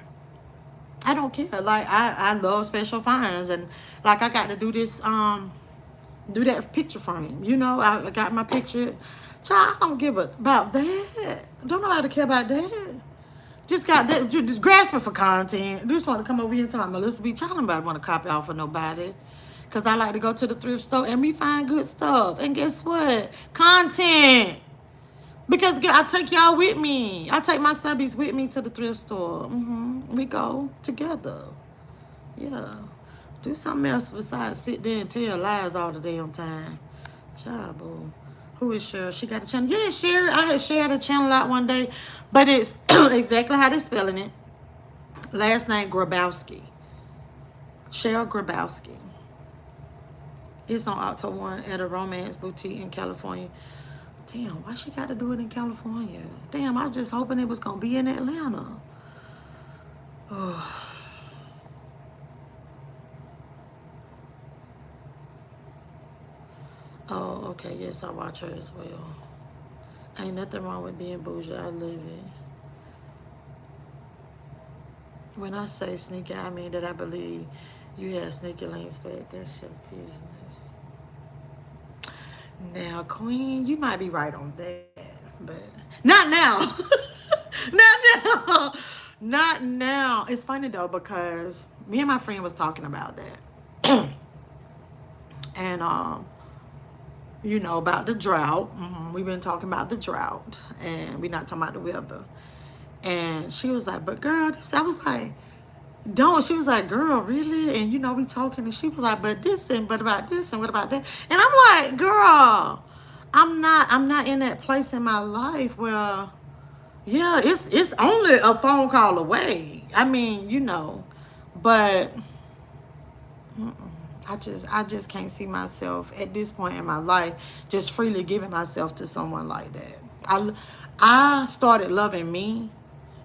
I don't care. Like, I love special finds, and like I got to do this, do that picture frame. You know, I got my picture. Child, I don't give about that. Don't nobody care about that. Just got that, just grasping for content. Just want to come over here and tell my MeLissaB. Child, nobody want to copy off of nobody. Because I like to go to the thrift store and we find good stuff. And guess what? Content. Because I take y'all with me. I take my subbies with me to the thrift store. We go together. Yeah. Do something else besides sit there and tell lies all the damn time. Child, boo. Who is Cheryl? She got a channel. Yeah, Cheryl. I had shared a channel out one day. But it's exactly how they're spelling it. Last name, Grabowski. Cheryl Grabowski. It's on October 1 at a romance boutique in California. Damn, why she got to do it in California? Damn, I was just hoping it was going to be in Atlanta. Oh. Oh, okay. Yes, I watch her as well. Ain't nothing wrong with being bougie. I live it. When I say sneaky, I mean that I believe you have sneaky links, but that's your business. Now, Queen, you might be right on that, but not now. Not now. Not now. It's funny, though, because me and my friend was talking about that. And, you know, about the drought. We've been talking about the drought, and we're not talking about the weather. And she was like, but girl, this, I was like, don't. She was like, girl, really? And, you know, we talking, and she was like, but this, and but about this, and what about that? And I'm like, girl, I'm not in that place in my life where, yeah, it's only a phone call away. I mean, you know, but I just can't see myself at this point in my life just freely giving myself to someone like that. I started loving me,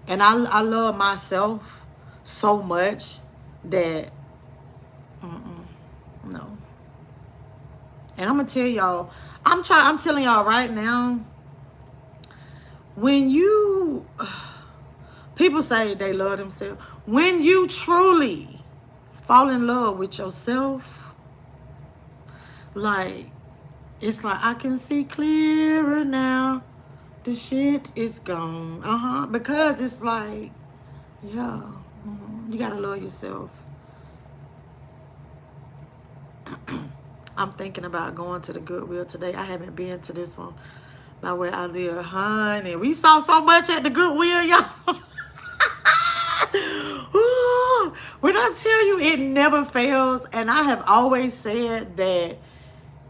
and I love myself so much that no. And I'm gonna tell y'all, I'm telling y'all right now, when you people say they love themselves, when you truly fall in love with yourself, like, it's like I can see clearer now. The shit is gone. Because it's like, yeah, you gotta love yourself. I'm thinking about going to the Goodwill today. I haven't been to this one by where I live, honey. We saw so much at the Goodwill, y'all. When I tell you, it never fails. And I have always said that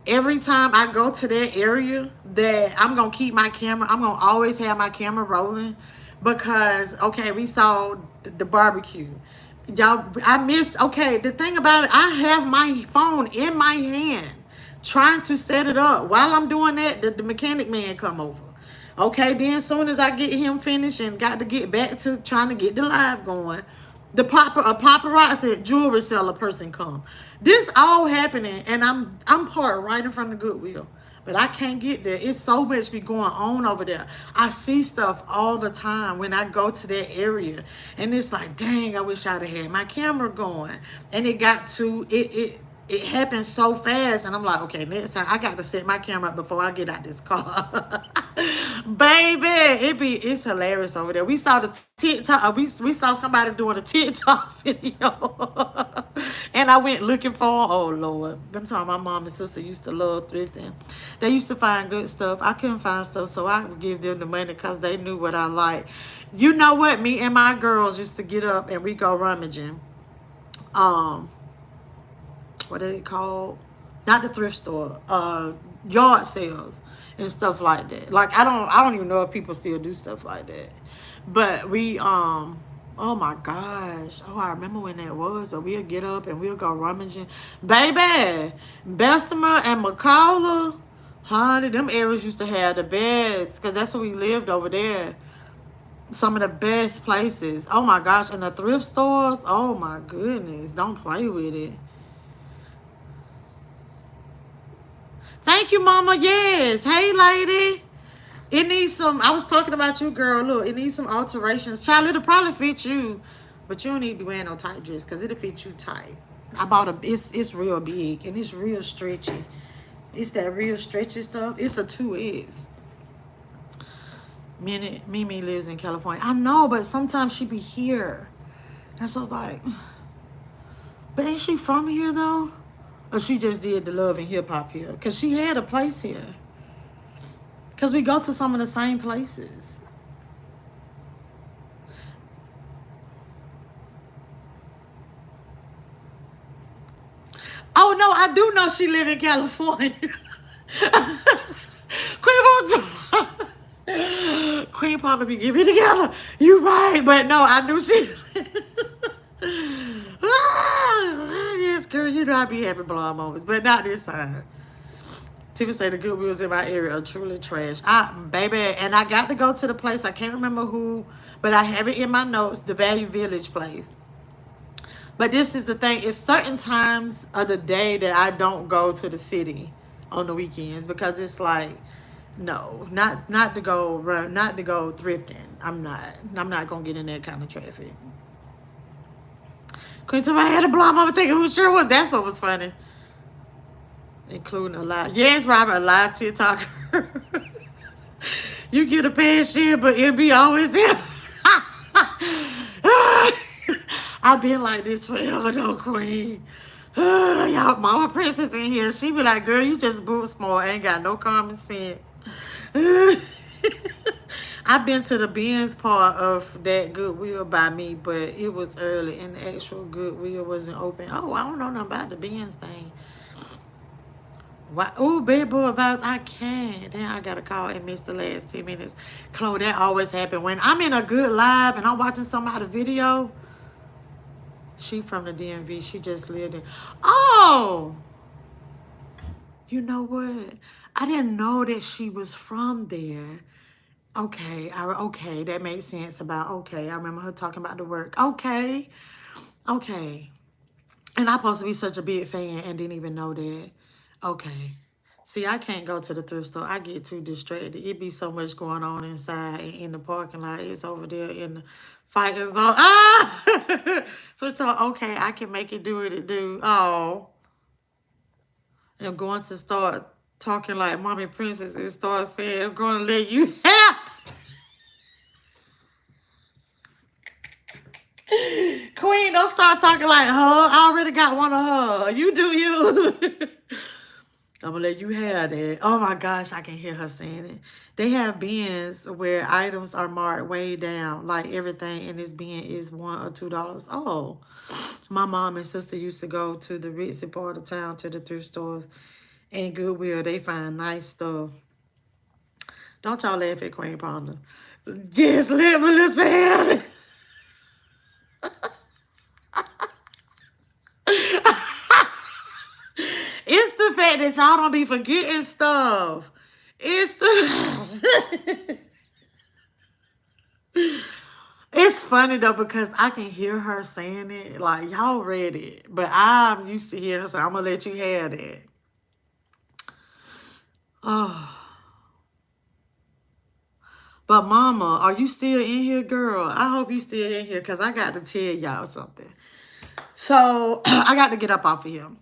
every time I go to that area, that I'm gonna keep my camera. I'm gonna always have my camera rolling because okay, we saw the barbecue. Y'all, I missed. Okay, the thing about it, I have my phone in my hand, trying to set it up. While I'm doing that, the mechanic man come over. Okay, then as soon as I get him finished and got to get back to trying to get the live going, a paparazzi jewelry seller person come. This all happening, and I'm parked right in front of the Goodwill, but I can't get there. It's so much be going on over there. I see stuff all the time when I go to that area, and it's like, dang, I wish I'd have had my camera going. And it got to it happened so fast, and I'm like, okay, next time I got to set my camera up before I get out this car. Baby, it's hilarious over there. We saw the TikTok, we saw somebody doing a TikTok video. And I went looking for, oh Lord. I'm talking, my mom and sister used to love thrifting. They used to find good stuff. I couldn't find stuff, so I would give them the money because they knew what I liked. You know what? Me and my girls used to get up and we go rummaging. What are they called? Not the thrift store. Yard sales and stuff like that. Like I don't even know if people still do stuff like that. But we oh my gosh. Oh, I remember when that was, but we'll get up and we'll go rummaging. Baby, Bessemer and McCullough, honey, them areas used to have the best, because that's where we lived over there. Some of the best places. Oh my gosh. And the thrift stores, oh my goodness. Don't play with it. Thank you, Mama. Yes. Hey, lady. It needs some, I was talking about you, girl. Look, it needs some alterations. Child, it'll probably fit you, but you don't need to be wearing no tight dress because it'll fit you tight. I bought it's real big and it's real stretchy. It's that real stretchy stuff. It's a 2X. Mimi lives in California. I know, but sometimes she be here. And so I was like, but ain't she from here, though? Or she just did the love and hip hop here? Because she had a place here. Because we go to some of the same places. Oh, no, I do know she live in California. Queen Palmer be getting me together. You right. But no, I knew she... Yes, girl, you know I be having blonde moments. But not this time. Tiffany say the Goodwills in my area are truly trash. Baby, and I got to go to the place. I can't remember who, but I have it in my notes, the Value Village place. But this is the thing. It's certain times of the day that I don't go to the city on the weekends because it's like, no, not to go run, not to go thrifting. I'm not gonna get in that kind of traffic. Queen told me I had a blonde mama thinking who sure was. That's what was funny. Including a live. Yes, Robert, a live TikToker. You get a pass share, but it be always there. I've been like this forever, though, Queen. Y'all, Mama Princess in here. She be like, girl, you just boot smart. Ain't got no common sense. I've been to the Benz part of that Goodwill by me, but it was early and the actual Goodwill wasn't open. Oh, I don't know nothing about the Benz thing. Why? Oh, bad boy vibes. I can't. Then I got a call and missed the last 10 minutes. Chloe, that always happen when I'm in a good live and I'm watching somebody's video. She from the DMV. She just lived in. Oh, you know what? I didn't know that she was from there. Okay, okay, that makes sense about, okay, I remember her talking about the work. Okay, okay. And I'm supposed to be such a big fan and didn't even know that. Okay. See, I can't go to the thrift store. I get too distracted. It be so much going on inside and in the parking lot. It's over there in the fighting zone. Ah! First of all, okay, I can make it do what it do. Oh. I'm going to start talking like Mommy Princess and start saying, I'm going to let you have. Queen, don't start talking like her. I already got one of her. You do you. I'm going to let you have that. Oh, my gosh, I can hear her saying it. They have bins where items are marked way down. Like everything in this bin is $1 or $2. Oh, my mom and sister used to go to the ritzy part of town to the thrift stores. and Goodwill, they find nice stuff. Don't y'all laugh at Queen Ponder. Yes, let Melissa have it. It's the fact that y'all don't be forgetting stuff. It's the it's funny though because I can hear her saying it. Like y'all read it. But I'm used to hearing her, so I'm gonna let you have that. Oh. But mama, are you still in here, girl? I hope you still in here because I got to tell y'all something. So I got to get up off of him.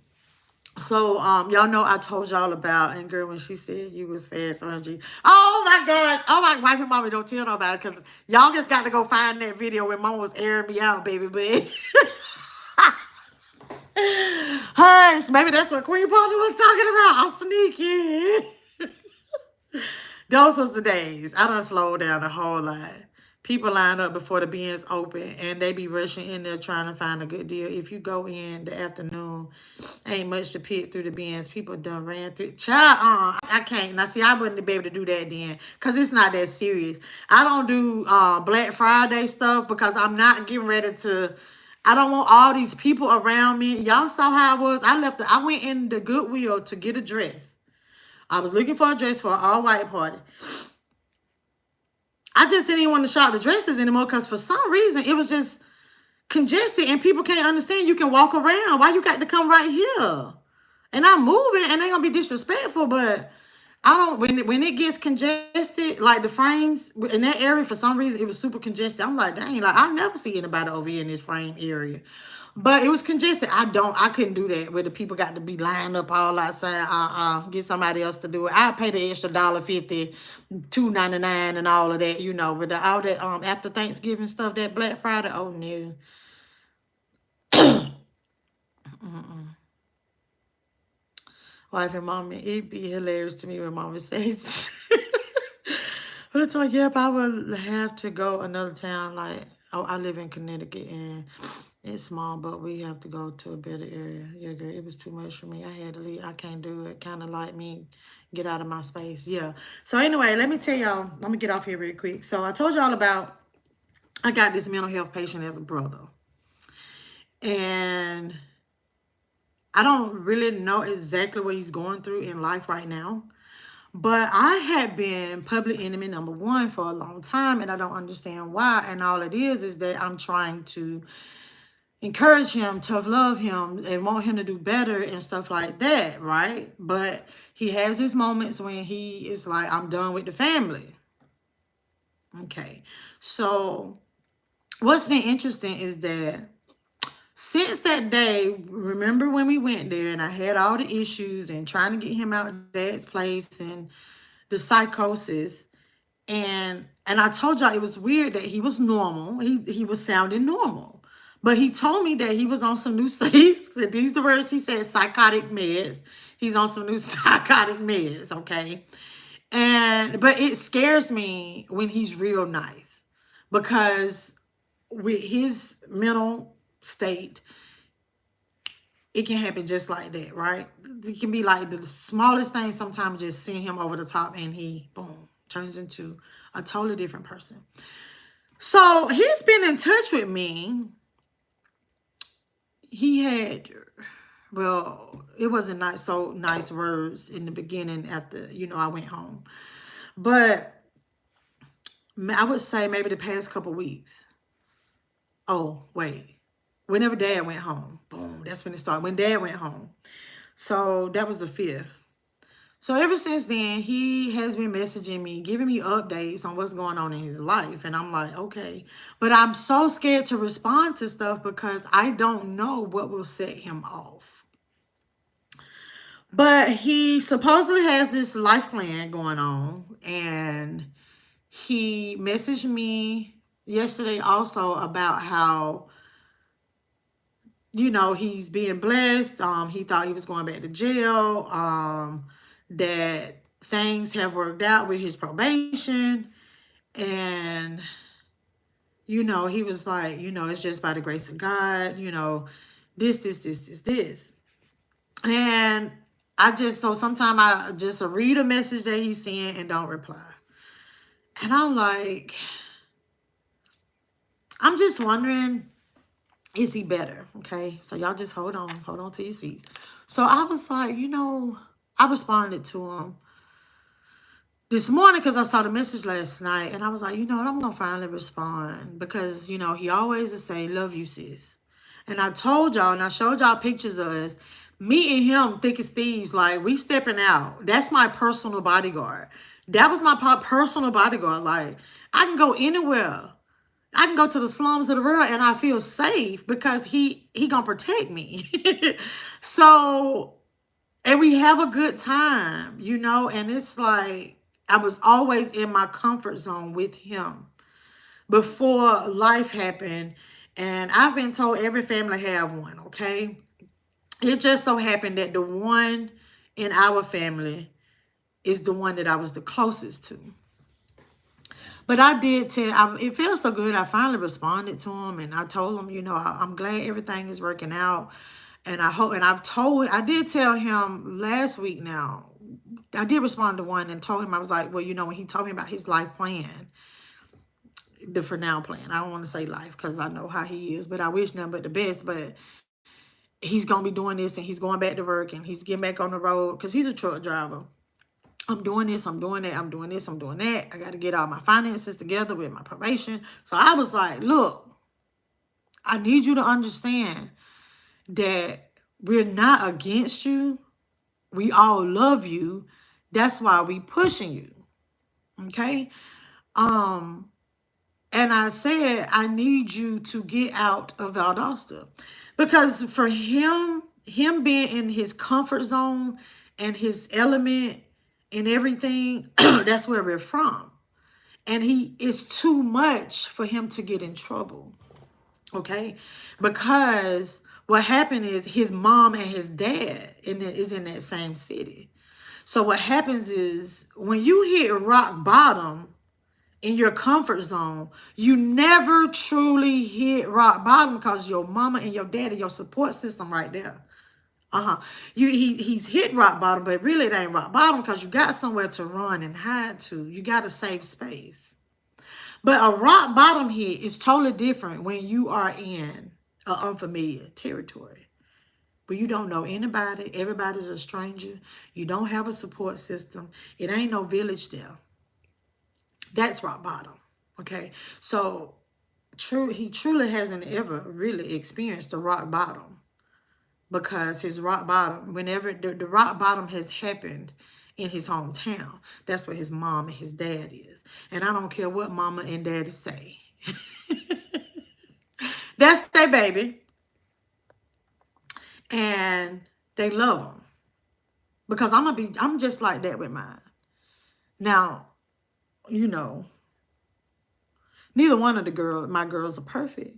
So y'all know I told y'all about and girl when she said you was fast OMG. Oh my gosh. Oh my wife and mommy don't tell nobody because y'all just got to go find that video when mama was airing me out, baby. But hush, maybe that's what Queen Polly was talking about. I'm sneaky. Those was the days. I done slowed down a whole lot. People line up before the bins open and they be rushing in there trying to find a good deal. If you go in the afternoon, ain't much to pick through the bins. People done ran through. Child, I can't. Now, see, I wouldn't be able to do that then because it's not that serious. I don't do Black Friday stuff because I'm not getting ready to. I don't want all these people around me. Y'all saw how I was. I went in the Goodwill to get a dress. I was looking for a dress for an all-white party. I just didn't even want to shop the dresses anymore because for some reason it was just congested and people can't understand you can walk around. Why you got to come right here? And I'm moving and they gonna be disrespectful, but I don't when it gets congested, like the frames in that area for some reason it was super congested. I'm like, dang, like I never see anybody over here in this frame area. But it was congested. I couldn't do that where the people got to be lined up all outside. Get somebody else to do it. I pay the extra $1.50, $2.99 and all of that, you know, but all that after Thanksgiving stuff, that Black Friday, oh no. Wife and mommy, it'd be hilarious to me when mama says but it's like, yep, I would have to go another town. Like, oh, I live in Connecticut and it's small, but we have to go to a better area. Yeah, girl, it was too much for me. I had to leave. I can't do it. Kind of like me, get out of my space. Yeah. So anyway, let me tell y'all. Let me get off here real quick. So I told y'all about I got this mental health patient as a brother, and I don't really know exactly what he's going through in life right now. But I had been public enemy #1 for a long time, and I don't understand why. And all it is that I'm trying to encourage him, tough love him, and want him to do better and stuff like that, right? But he has his moments when he is like, I'm done with the family. Okay. So what's been interesting is that since that day, remember when we went there and I had all the issues and trying to get him out of dad's place and the psychosis, and I told y'all it was weird that he was normal. He was sounding normal. But he told me that he was on some new these are the words he said, psychotic meds. He's on some new psychotic meds, okay? But it scares me when he's real nice because with his mental state, it can happen just like that, right? It can be like the smallest thing sometimes just send him over the top and he, boom, turns into a totally different person. So he's been in touch with me. He had, well, it wasn't so nice words in the beginning after, I went home. But I would say maybe the past couple weeks. Oh, wait. Whenever dad went home, boom, that's when it started. When dad went home. So that was the 5th. So ever since then, he has been messaging me, giving me updates on what's going on in his life. And I'm like, okay. But I'm so scared to respond to stuff because I don't know what will set him off. But he supposedly has this life plan going on. And he messaged me yesterday also about how, he's being blessed. He thought he was going back to jail. That things have worked out with his probation. And, he was like, it's just by the grace of God, this. And So sometimes I just read a message that he's sent and don't reply. And I'm like, I'm just wondering, is he better? Okay. So y'all just hold on to your seats. So I was like, I responded to him this morning because I saw the message last night. And I was like, you know what? I'm going to finally respond because, he always would say, love you, sis. And I told y'all and I showed y'all pictures of us. Me and him, thick as thieves, like we stepping out. That's my personal bodyguard. That was my personal bodyguard. Like I can go anywhere. I can go to the slums of the world and I feel safe because he gonna protect me. So, and we have a good time, and it's like I was always in my comfort zone with him before life happened. And I've been told every family have one, okay? It just so happened that the one in our family is the one that I was the closest to. But I did it feels so good. I finally responded to him and I told him, I'm glad everything is working out. And I did tell him last week now, I did respond to one and told him, I was like, well, when he told me about his life plan, the for now plan, I don't want to say life because I know how he is, but I wish nothing but the best. But he's going to be doing this and he's going back to work and he's getting back on the road because he's a truck driver. I'm doing this, I'm doing that, I'm doing this, I'm doing that. I got to get all my finances together with my probation. So I was like, look, I need you to understand that we're not against you. We all love you. That's why we pushing you. Okay? And I said, I need you to get out of Valdosta. Because for him being in his comfort zone and his element and everything, that's where we're from. And it's too much for him to get in trouble. Okay? Because what happened is his mom and his dad is in that same city. So what happens is when you hit rock bottom in your comfort zone, you never truly hit rock bottom because your mama and your daddy, your support system right there. He's hit rock bottom, but really it ain't rock bottom because you got somewhere to run and hide to. You got a safe space. But a rock bottom hit is totally different when you are in an unfamiliar territory. But you don't know anybody. Everybody's a stranger. You don't have a support system. It ain't no village there. That's rock bottom. Okay. So he truly hasn't ever really experienced the rock bottom because his rock bottom, whenever the rock bottom has happened in his hometown, that's where his mom and his dad is. And I don't care what mama and daddy say. That's their baby. And they love them. Because I'm just like that with mine. Now, neither one of my girls are perfect.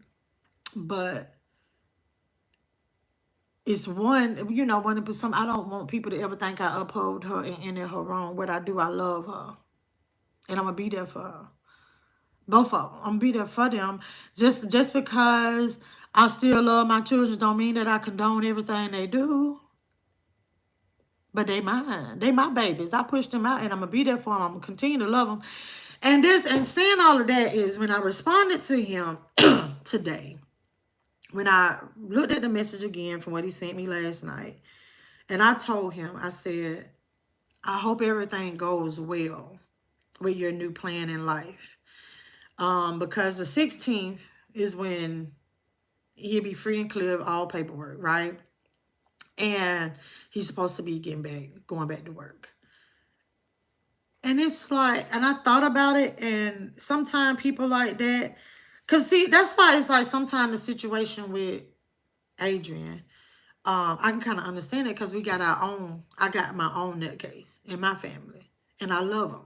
But it's one, I don't want people to ever think I uphold her and enter her wrong. What I do, I love her. And I'm going to be there for her. Both of them. I'm going to be there for them. Just because I still love my children don't mean that I condone everything they do. But they mine. They my babies. I pushed them out and I'm going to be there for them. I'm going to continue to love them. And saying all of that is when I responded to him today, when I looked at the message again from what he sent me last night, and I told him, I said, I hope everything goes well with your new plan in life. Because the 16th is when he'll be free and clear of all paperwork, right? And he's supposed to be going back to work. And it's like, and I thought about it, and sometimes people like that, because see, that's why it's like sometimes the situation with Adrian, I can kind of understand it because I got my own nutcase in my family, and I love them.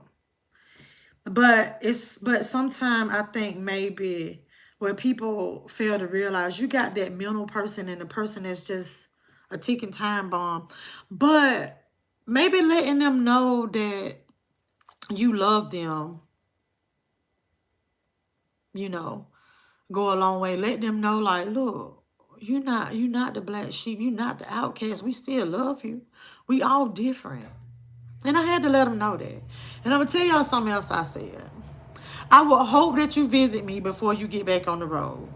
But sometimes I think maybe where people fail to realize you got that mental person and the person that's just a ticking time bomb, but maybe letting them know that you love them, go a long way. Let them know, like, look, you're not the black sheep. You're not the outcast. We still love you. We all different. And I had to let him know that. And I'm gonna tell y'all something else I said. I will hope that you visit me before you get back on the road.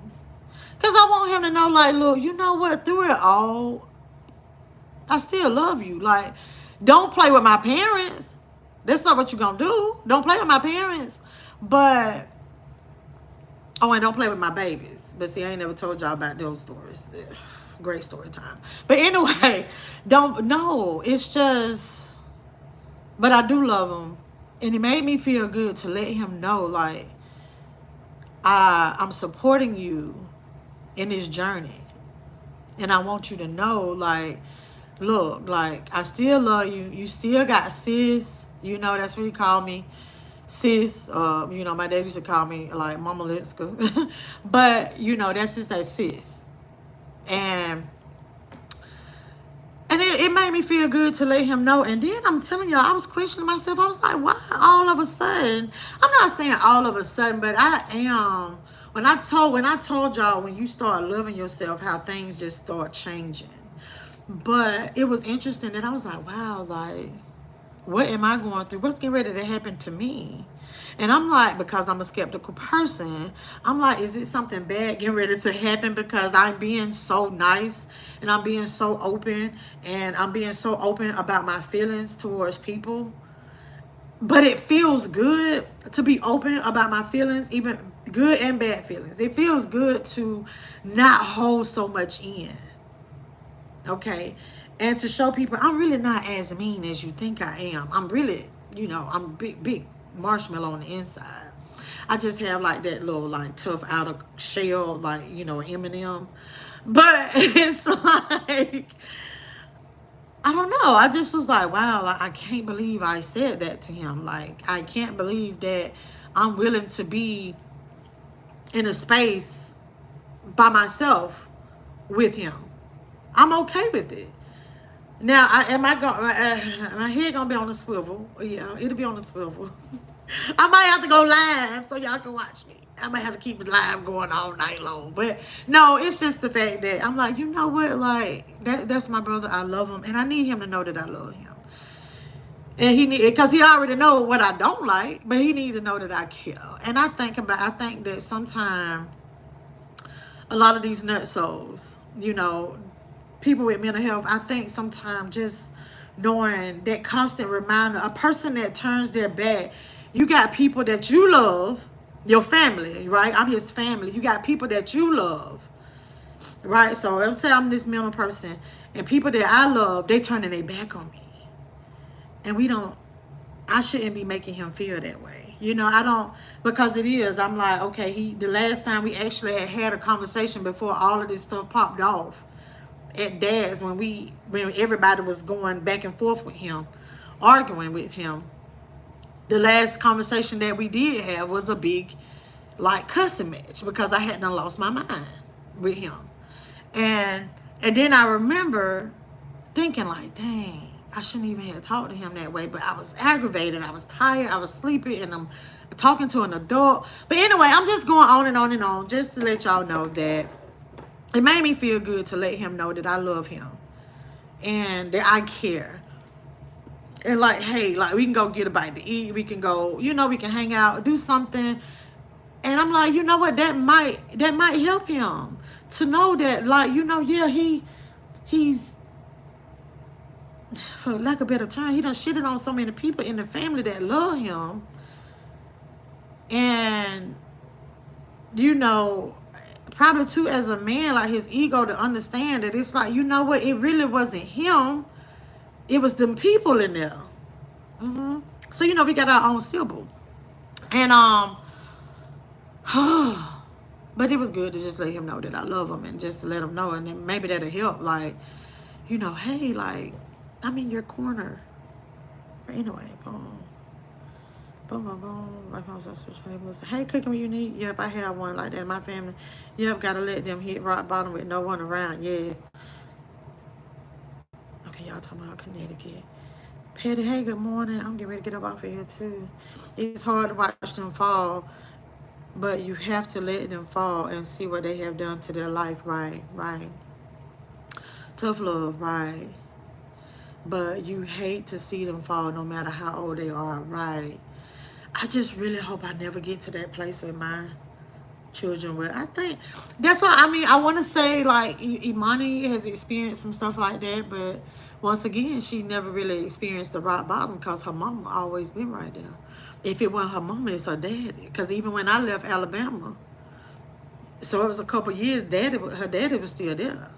Cause I want him to know, like, look, you know what? Through it all, I still love you. Like, don't play with my parents. That's not what you're gonna do. Don't play with my parents. But oh, and don't play with my babies. But see, I ain't never told y'all about those stories. Ugh, great story time. But anyway, don't no. It's just, but I do love him, and it made me feel good to let him know, like, I'm supporting you in this journey, and I want you to know, like, look, like, I still love you. You still got sis. You know, that's what he called me, sis. You know, my dad used to call me, like, Mama Litska. But, you know, that's just that sis. And it made me feel good to let him know. And then I'm telling y'all, I was questioning myself. I was like, why all of a sudden? I'm not saying all of a sudden, but I am. When I told y'all, when you start loving yourself, how things just start changing. But it was interesting that I was like, wow, like, what am I going through? What's getting ready to happen to me? And I'm like, because I'm a skeptical person, I'm like, is it something bad getting ready to happen because I'm being so nice and I'm being so open and I'm being so open about my feelings towards people? But it feels good to be open about my feelings, even good and bad feelings. It feels good to not hold so much in. Okay, and to show people I'm really not as mean as you think I am. I'm really, you know, I'm big marshmallow on the inside. I just have like that little like tough outer shell, like, you know, M&M. But it's like, I don't know. I just was like, wow, like, I can't believe I said that to him. Like, I can't believe that I'm willing to be in a space by myself with him. I'm okay with it. Now, am I going? My head gonna be on a swivel. Yeah, it'll be on a swivel. I might have to go live so y'all can watch me. I might have to keep it live going all night long. But no, it's just the fact that I'm like, you know what? Like, that's my brother. I love him, and I need him to know that I love him. And he need, because he already know what I don't like, but he need to know that I care. And I think that sometimes a lot of these nutsos, you know, people with mental health, I think sometimes just knowing that constant reminder, a person that turns their back, you got people that you love, your family, right? I'm his family. You got people that you love, right? So I'm saying I'm this mental person, and people that I love, they turning their back on me. And I shouldn't be making him feel that way. You know, I don't, because it is, I'm like, okay, the last time we actually had a conversation before all of this stuff popped off, at Dad's, when everybody was going back and forth with him, arguing with him, the last conversation that we did have was a big, like, cussing match because I hadn't lost my mind with him. And then I remember thinking, like, dang, I shouldn't even have talked to him that way. But I was aggravated. I was tired. I was sleepy. And I'm talking to an adult. But anyway, I'm just going on and on and on just to let y'all know that it made me feel good to let him know that I love him and that I care. And like, hey, like, we can go get a bite to eat. We can go, you know, we can hang out, do something. And I'm like, you know what? That might help him to know that, like, you know, yeah, he's, for lack of a better term, he done shitted on so many people in the family that love him. And, you know, probably too, as a man, like, his ego to understand that it's like, you know what, it really wasn't him, it was them people in there. So, you know, we got our own symbol. And but it was good to just let him know that I love him, and just to let him know, and then maybe that'll help, like, you know, hey, like, I'm in your corner. But anyway, boom. Boom, boom, boom. Hey, cooking what you need? Yep, I have one like that in my family. Yep, gotta let them hit rock bottom with no one around. Yes. Okay, y'all talking about Connecticut. Patty, hey, good morning. I'm getting ready to get up off of here too. It's hard to watch them fall But you have to let them fall and see what they have done to their life. Right, right. Tough love, right. But you hate to see them fall no matter how old they are, right. I just really hope I never get to that place with my children. Where I think that's what I mean. I want to say like Imani has experienced some stuff like that, but once again, she never really experienced the rock bottom because her mama always been right there. If it wasn't her mama, it's her daddy. Because even when I left Alabama, so it was a couple years, her daddy was still there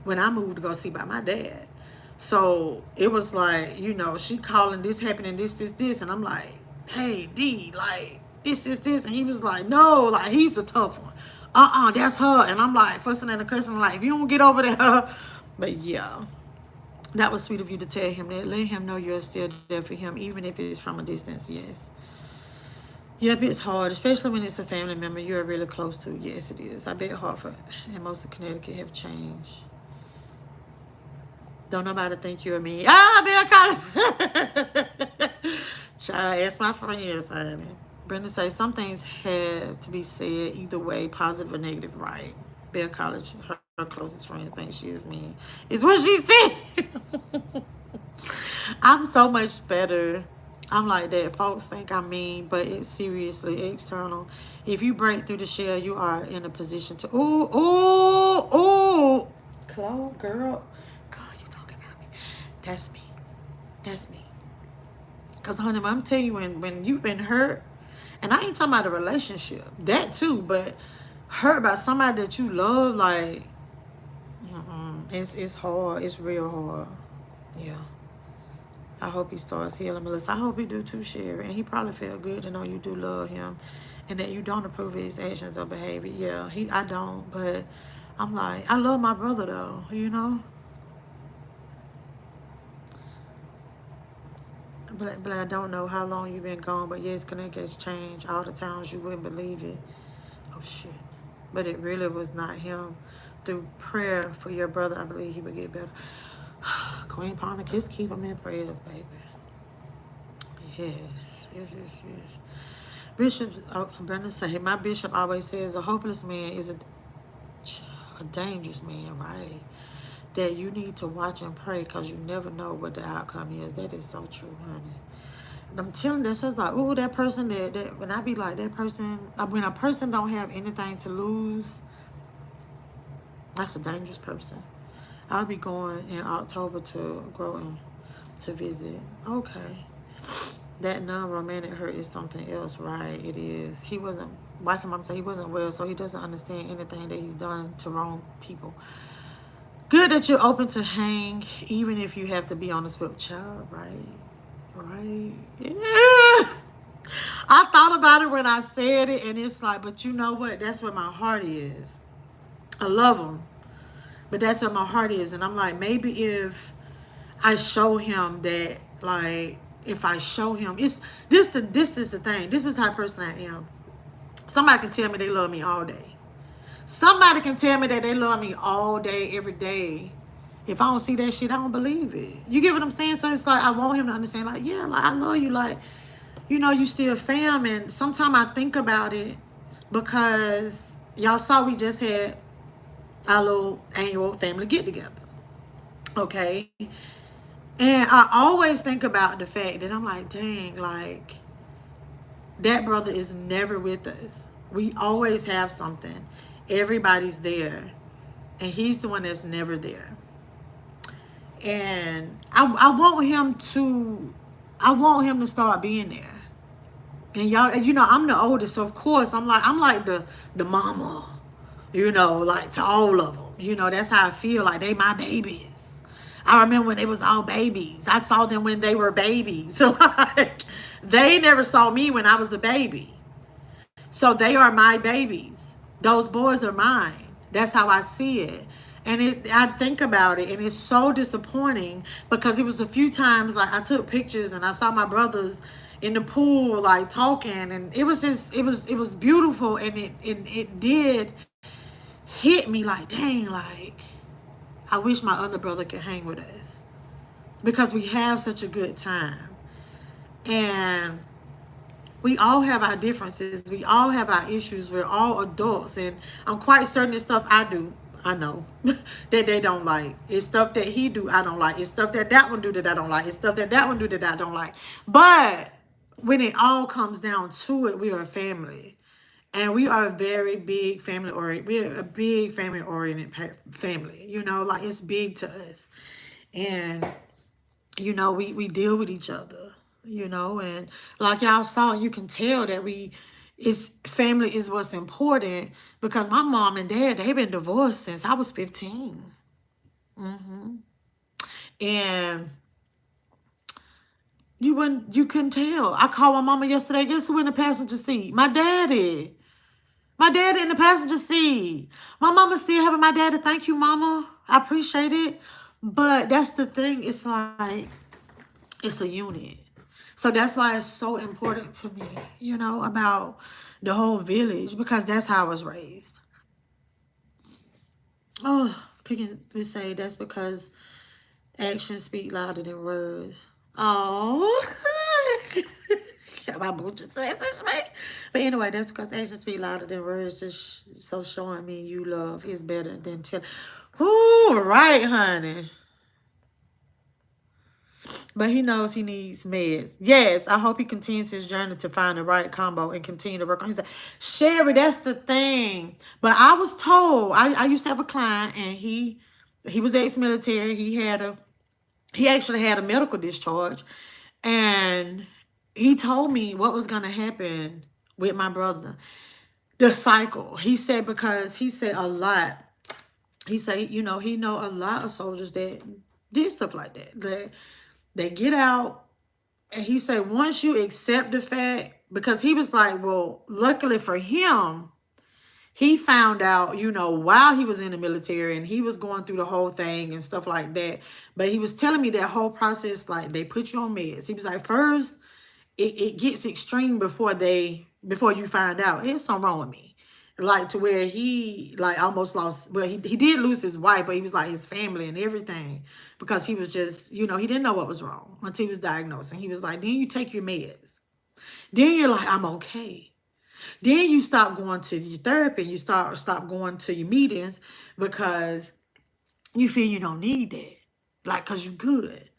when I moved to go see about my dad. So it was like, she calling this happening, this, and I'm like, hey, D, like, this, and he was like, no, like, he's a tough one. That's her. And I'm like, fussing and cussing, like, if you don't get over there. But yeah, that was sweet of you to tell him that. Let him know you're still there for him, even if it's from a distance, yes. Yep, it's hard, especially when it's a family member you're really close to. Yes, it is. I bet Hartford and most of Connecticut have changed. Don't nobody think you're me. Bill Collins. Child, ask my friends, honey. Brenda says some things have to be said either way, positive or negative, right? Bill College, her closest friend, thinks she is mean. Is what she said. I'm so much better. I'm like that. Folks think I'm mean, but it's seriously external. If you break through the shell, you are in a position to. Ooh. Chloe, girl. God, you talking about me. That's me. That's me. Because, honey, I'm telling you, when you've been hurt, and I ain't talking about a relationship, that too, but hurt by somebody that you love, like, it's hard. It's real hard. Yeah. I hope he starts healing, Melissa. I hope he do too, Sherry. And he probably felt good to know you do love him and that you don't approve of his actions or behavior. Yeah, I don't, but I'm like, I love my brother though, But I don't know how long you've been gone, but yes, Connecticut's changed. All the towns, you wouldn't believe it. Oh, shit. But it really was not him. Through prayer for your brother, I believe he would get better. Queen Ponda, just keep him in prayers, baby. Yes. Bishop, Brenda said, my bishop always says a hopeless man is a dangerous man, right? That you need to watch and pray because you never know what the outcome is. That is so true, honey. I'm telling you, so it's like, ooh, that person that when I be like that person, when a person don't have anything to lose, that's a dangerous person. I'll be going in October to Groton to visit. Okay. That non-romantic hurt is something else, right? It is. He wasn't, like mom said, he wasn't well, so he doesn't understand anything that he's done to wrong people. Good that you're open to hang, even if you have to be on the split child, right? Right? Yeah. I thought about it when I said it, and it's like, but you know what? That's where my heart is. I love him, but that's where my heart is. And I'm like, maybe if I show him that, like, if I show him, this is the thing. This is the type of person I am. Somebody can tell me they love me all day. Somebody can tell me that they love me all day, every day. If I don't see that shit, I don't believe it. You get what I'm saying? So it's like, I want him to understand, like, yeah, like, I love you. Like, you still fam. And sometimes I think about it because y'all saw we just had our little annual family get together. Okay? And I always think about the fact that I'm like, dang, like, that brother is never with us. We always have something. Everybody's there. And he's the one that's never there. And I want him to start being there. And y'all, I'm the oldest, so of course I'm like the mama, like to all of them. That's how I feel. Like they my babies. I remember when they was all babies. I saw them when they were babies. Like they never saw me when I was a baby. So they are my babies. Those boys are mine. That's how I see it. And I think about it, and it's so disappointing because it was a few times like I took pictures and I saw my brothers in the pool like talking, and it was beautiful, and it did hit me like, dang, like I wish my other brother could hang with us because we have such a good time. And We all have our differences. We all have our issues. We're all adults, and I'm quite certain it's stuff I do, I know, that they don't like. It's stuff that he do I don't like. It's stuff that that one do that I don't like. It's stuff that that one do that I don't like. But when it all comes down to it, we are a family. And we are a very big family oriented. We're a big family oriented family. You know, like it's big to us. And you know, we deal with each other, you know, and like y'all saw, you can tell that is family is what's important because my mom and dad, they've been divorced since I was 15. And you couldn't tell. I called my mama yesterday. Guess who in the passenger seat? My daddy. My daddy in the passenger seat. My mama still having my daddy. Thank you, mama. I appreciate it. But that's the thing. It's like, it's a unit. So that's why it's so important to me, you know, about the whole village because that's how I was raised. Oh, can we say that's because actions speak louder than words? Oh, my boo just messaged me. But anyway, that's because actions speak louder than words. Just so showing me you love is better than telling. Ooh, right, honey. But he knows he needs meds. Yes, I hope he continues his journey to find the right combo and continue to work on. He said, Sherry, that's the thing. But I was told, I used to have a client and he was ex-military. He actually had a medical discharge. And he told me what was gonna happen with my brother. The cycle. He said because he said a lot. He said, you know, he know a lot of soldiers that did stuff like that. They get out. And he said, once you accept the fact, because he was like, well, luckily for him, he found out, you know, while he was in the military and he was going through the whole thing and stuff like that. But he was telling me that whole process, like they put you on meds. He was like, first, it gets extreme before you find out. There's something wrong with me. Like to where he like almost lost, well, he did lose his wife, but he was like his family and everything because he was just, you know, he didn't know what was wrong until he was diagnosed. And he was like, then you take your meds. Then you're like, I'm okay. Then you stop going to your therapy. You stop going to your meetings because you feel you don't need that. Like, because you're good.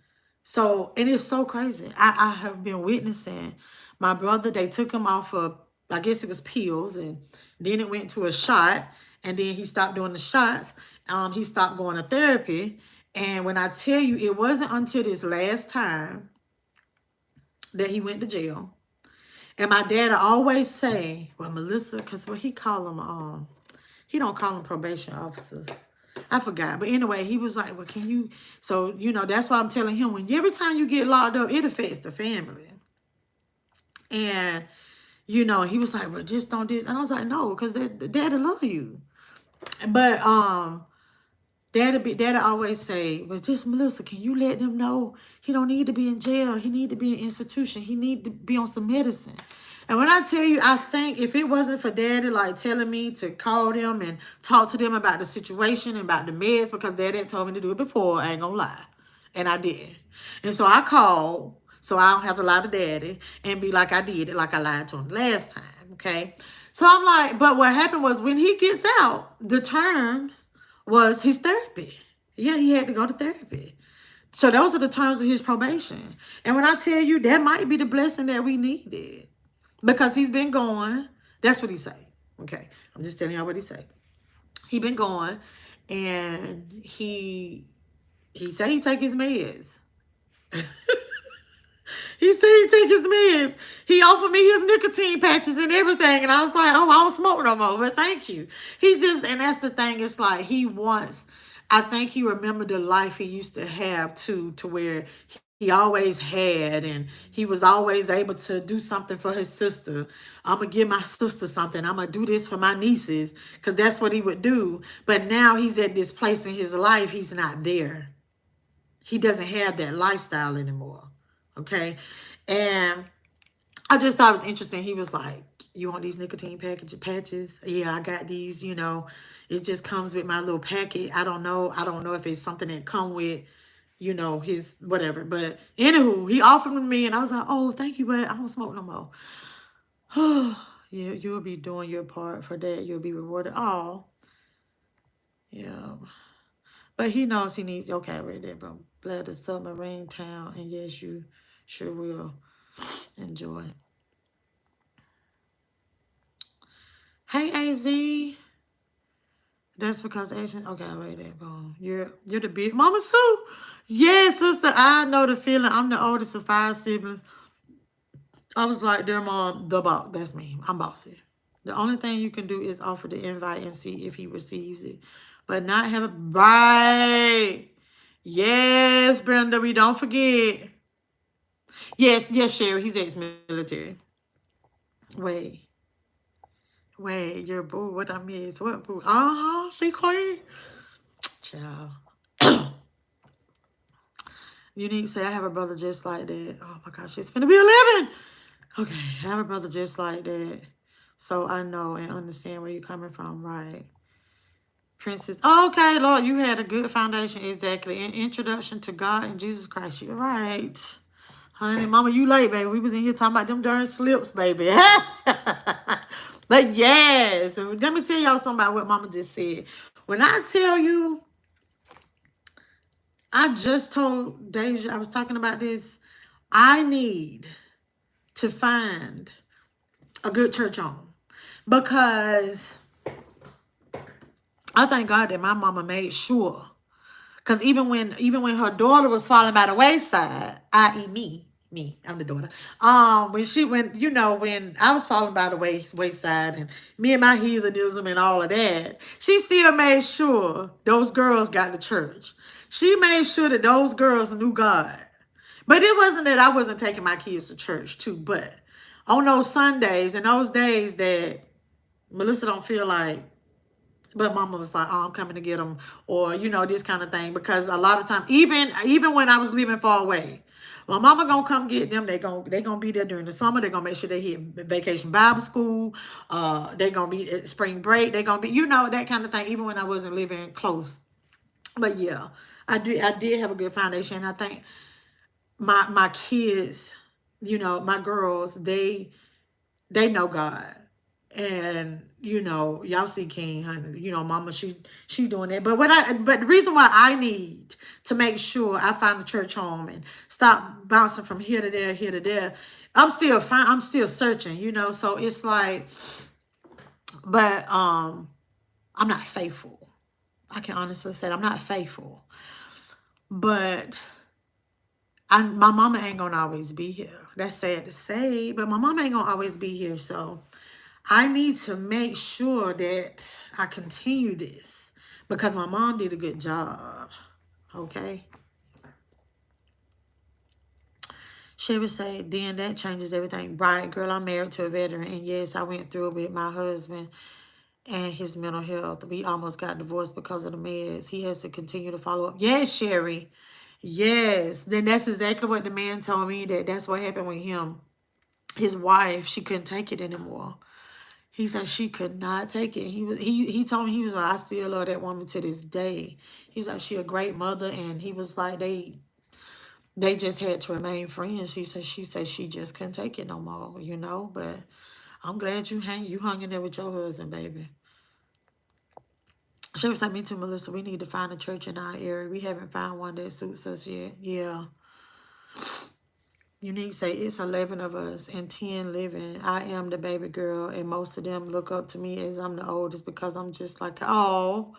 So, and it's so crazy. I have been witnessing my brother, they took him off of, I guess it was pills, and then it went to a shot, and then he stopped doing the shots. He stopped going to therapy. And when I tell you, it wasn't until this last time that he went to jail. And my dad always say, well, Melissa, because what he call them, he don't call them probation officers. I forgot. But anyway, he was like, well, can you, so, you know, that's why I'm telling him, when every time you get locked up, it affects the family. And, you know, he was like, well, just don't this. And I was like, no, because daddy love you. But daddy always say, well, just Melissa, can you let them know he don't need to be in jail. He need to be in institution. He need to be on some medicine. And when I tell you, I think if it wasn't for daddy like telling me to call them and talk to them about the situation and about the meds, because daddy had told me to do it before, I ain't gonna lie. And I didn't. And so I called, so I don't have to lie to daddy and be like I did it, like I lied to him last time, okay? So I'm like, but what happened was when he gets out, the terms was his therapy. Yeah, he had to go to therapy. So those are the terms of his probation. And when I tell you, that might be the blessing that we needed. Because he's been going. That's what he say. Okay. I'm just telling y'all what he say. He been going. And he say he take his meds. He said he take his meds. He offered me his nicotine patches and everything. And I was like, oh, I don't smoke no more. But thank you. He just, and that's the thing. It's like he wants, I think he remembered the life he used to have too, to where he always had, and he was always able to do something for his sister. I'm going to give my sister something. I'm going to do this for my nieces, because that's what he would do. But now he's at this place in his life, he's not there. He doesn't have that lifestyle anymore. Okay? And I just thought it was interesting. He was like, you want these nicotine patches? Yeah, I got these, you know. It just comes with my little packet. I don't know if it's something that come with, you know, his whatever. But anywho, he offered them to me and I was like, oh, thank you, but I don't smoke no more. You'll be doing your part for that. You'll be rewarded. Oh, yeah. But he knows he needs, okay, I read that, but glad the submarine town, and yes, you sure will enjoy. Hey, AZ. That's because Asian. Okay, I read that. Boom. You're the big Mama Sue. Yes, sister. I know the feeling. I'm the oldest of 5 siblings. I was like, their mom, the boss. That's me. I'm bossy. The only thing you can do is offer the invite and see if he receives it, but not have a right. Yes, Brenda. We don't forget. Yes, Sherry. He's ex-military. Wait, wait. You're boo. What I miss? What boo? See, Queen. Child. Unique say, I have a brother just like that. Oh my gosh, it's gonna be 11. Okay, I have a brother just like that. So I know and understand where you're coming from, right? Princess. Oh, okay, Lord, you had a good foundation. Exactly. An introduction to God and Jesus Christ. You're right. Honey, mama, you late, baby. We was in here talking about them darn slips, baby. But yes, let me tell y'all something about what mama just said. When I tell you, I just told Deja, I was talking about this. I need to find a good church home because I thank God that my mama made sure. Because even when her daughter was falling by the wayside, i.e. me, I'm the daughter. When I was falling by the wayside, and me and my heathenism and all of that, she still made sure those girls got to church. She made sure that those girls knew God. But it wasn't that I wasn't taking my kids to church too. But on those Sundays and those days that Melissa don't feel like, but mama was like, oh, I'm coming to get them, or, this kind of thing. Because a lot of times, even when I was living far away, my mama gonna come get them. They gonna be there during the summer. They gonna make sure they hit vacation Bible school. They gonna be at spring break. They gonna be, that kind of thing. Even when I wasn't living close. But yeah, I did have a good foundation. I think my kids, my girls, they know God. And y'all see King, honey. Mama, she doing that. But the reason why I need to make sure I find a church home and stop bouncing from here to there, here to there. I'm still searching, So it's like, but I'm not faithful. I can honestly say I'm not faithful. But my mama ain't gonna always be here. That's sad to say, but my mama ain't gonna always be here. So I need to make sure that I continue this because my mom did a good job. Okay. She would say, then that changes everything. Right, girl, I'm married to a veteran. And yes, I went through it with my husband and his mental health. We almost got divorced because of the meds. He has to continue to follow up. Yes, Sherry. Yes. Then that's exactly what the man told me, that's what happened with him. His wife, she couldn't take it anymore. He said she could not take it. He told me, he was like, I still love that woman to this day. He's like, she a great mother, and he was like, they just had to remain friends. She said she just couldn't take it no more, But I'm glad you hung in there with your husband, baby. She was like, me too, Melissa. We need to find a church in our area. We haven't found one that suits us yet. Yeah. Unique say it's 11 of us and 10 living. I am the baby girl, and most of them look up to me as I'm the oldest because I'm just like, oh,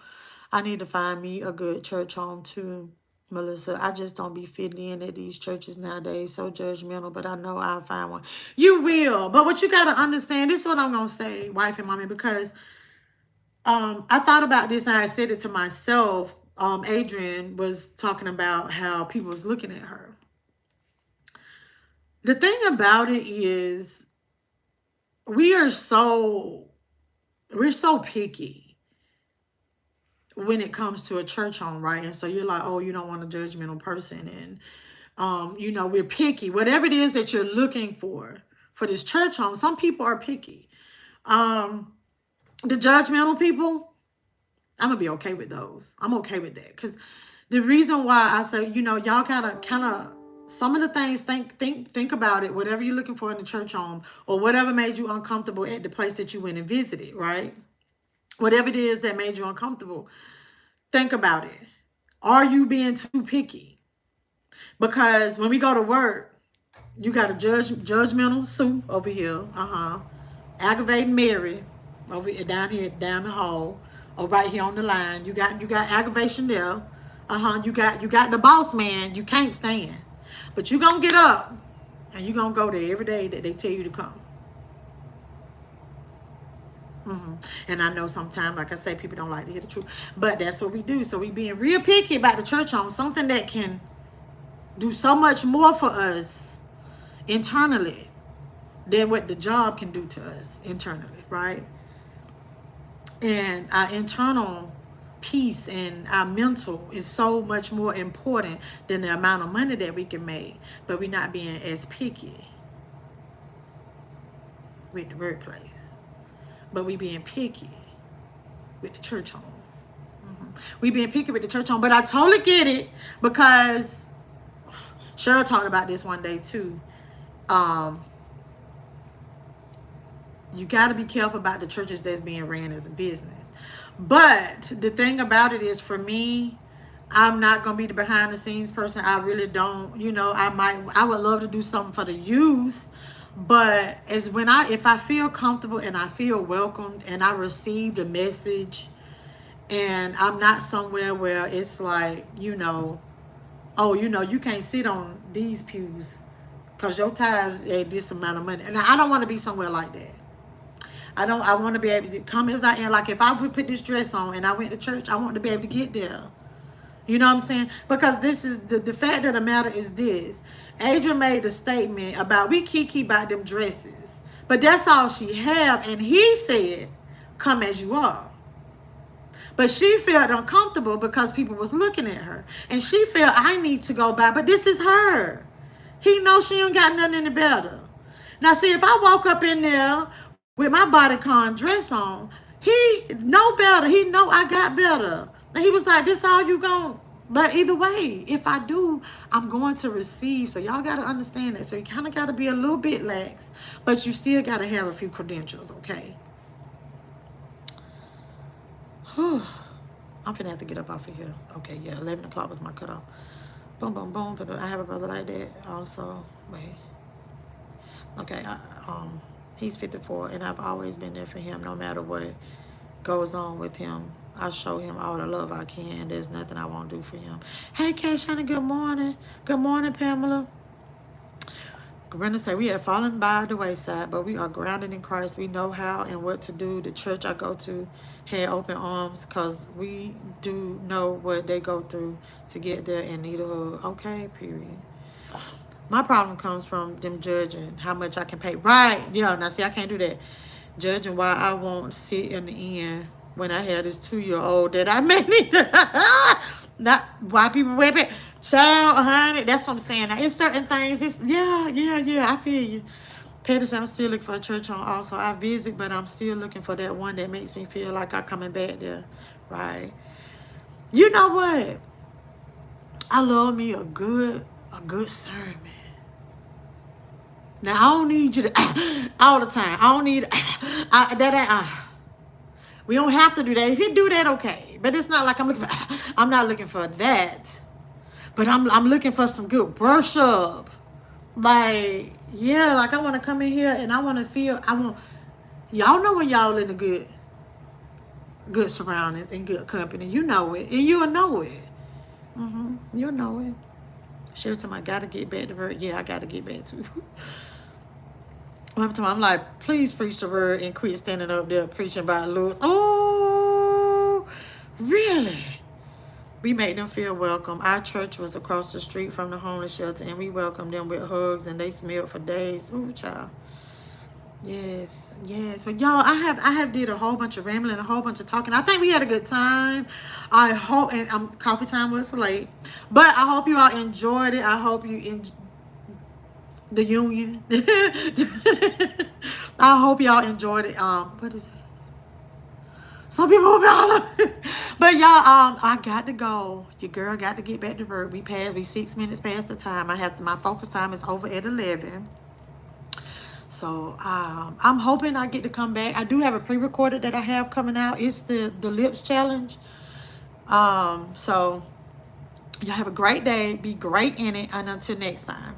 I need to find me a good church home too, Melissa. I just don't be fitting in at these churches nowadays. So judgmental, but I know I'll find one. You will. But what you got to understand, this is what I'm going to say, wife and mommy, because I thought about this and I said it to myself. Adrian was talking about how people was looking at her. The thing about it is we're so picky when it comes to a church home, right? And so you're like, oh, you don't want a judgmental person. And, we're picky. Whatever it is that you're looking for this church home, some people are picky. The judgmental people, I'm going to be okay with those. I'm okay with that. Because the reason why I say, y'all kind of some of the things, think about it, whatever you're looking for in the church home, or whatever made you uncomfortable at the place that you went and visited, right? Whatever it is that made you uncomfortable, think about it. Are you being too picky? Because when we go to work, you got a judgmental Sue over here, aggravating Mary over here, down here, down the hall, or right here on the line. You got aggravation there. You got the boss man you can't stand. But you gonna get up and you gonna go there every day that they tell you to come. And I know sometimes, like I say, people don't like to hear the truth, but that's what we do. So we being real picky about the church home, something that can do so much more for us internally than what the job can do to us internally, right? And our internal peace and our mental is so much more important than the amount of money that we can make. But we're not being as picky with the workplace, but we being picky with the church home. We being picky with the church home. But I totally get it, because Cheryl talked about this one day too. You got to be careful about the churches that's being ran as a business. But the thing about it is, for me, I'm not going to be the behind the scenes person. I really don't. I would love to do something for the youth. But if I feel comfortable and I feel welcomed and I received a message, and I'm not somewhere where it's like, oh, you can't sit on these pews because your tithes at this amount of money. And I don't want to be somewhere like that. I want to be able to come as I am. Like, if I would put this dress on and I went to church, I want to be able to get there. You know what I'm saying? Because this is the fact of the matter is this. Adrian made a statement about, we kiki about them dresses, but that's all she have. And he said, come as you are. But she felt uncomfortable because people was looking at her. And she felt, I need to go back. But this is her. He knows she ain't got nothing any better. Now, see, if I walk up in there with my bodycon dress on, he know better. He know I got better. And he was like, this all you gon'. But either way, if I do, I'm going to receive. So y'all got to understand that. So you kind of got to be a little bit lax. But you still got to have a few credentials, okay? I'm finna have to get up off of here. Okay, yeah, 11 o'clock was my cutoff. Boom, boom, boom. But I have a brother like that also. Wait. Okay, he's 54, and I've always been there for him no matter what goes on with him. I show him all the love I can. There's nothing I won't do for him. Hey, Cashapp, good morning. Good morning, Pamela. Brenda said, we have fallen by the wayside, but we are grounded in Christ. We know how and what to do. The church I go to had open arms because we do know what they go through to get there and need a hug. Okay, period. My problem comes from them judging how much I can pay. Right. Yeah, now see, I can't do that. Judging why I won't sit in the end when I had this 2-year-old that I made it. Not why people wear it. Child, honey, that's what I'm saying. Now, it's certain things. Yeah, I feel you. Petty said, I'm still looking for a church home also. I visit, but I'm still looking for that one that makes me feel like I'm coming back there. Right. You know what? I love me a good sermon. Now, I don't need you to all the time. I don't need we don't have to do that. If you do that, okay. But it's not like I'm not looking for that. But I'm looking for some good worship. Like, yeah, like I want to come in here and I want to feel, y'all know when y'all in a good surroundings and good company. You know it. And you'll know it. You'll know it. Sherry told me, I got to get back to work. Yeah, I got to get back to I'm like, please preach the word and quit standing up there preaching about looks. Oh, really? We made them feel welcome. Our church was across the street from the homeless shelter, and we welcomed them with hugs, and they smelled for days. Ooh, child. Yes. But y'all, I have did a whole bunch of rambling, a whole bunch of talking. I think we had a good time. I hope, and coffee time was late, but I hope you all enjoyed it. I hope you enjoyed the union. I hope y'all enjoyed it. What is it? Some people will be all over. But y'all, I got to go. Your girl got to get back to work. We 6 minutes past the time. My focus time is over at 11. So I'm hoping I get to come back. I do have a pre-recorded that I have coming out. It's the lips challenge. So y'all have a great day. Be great in it. And until next time.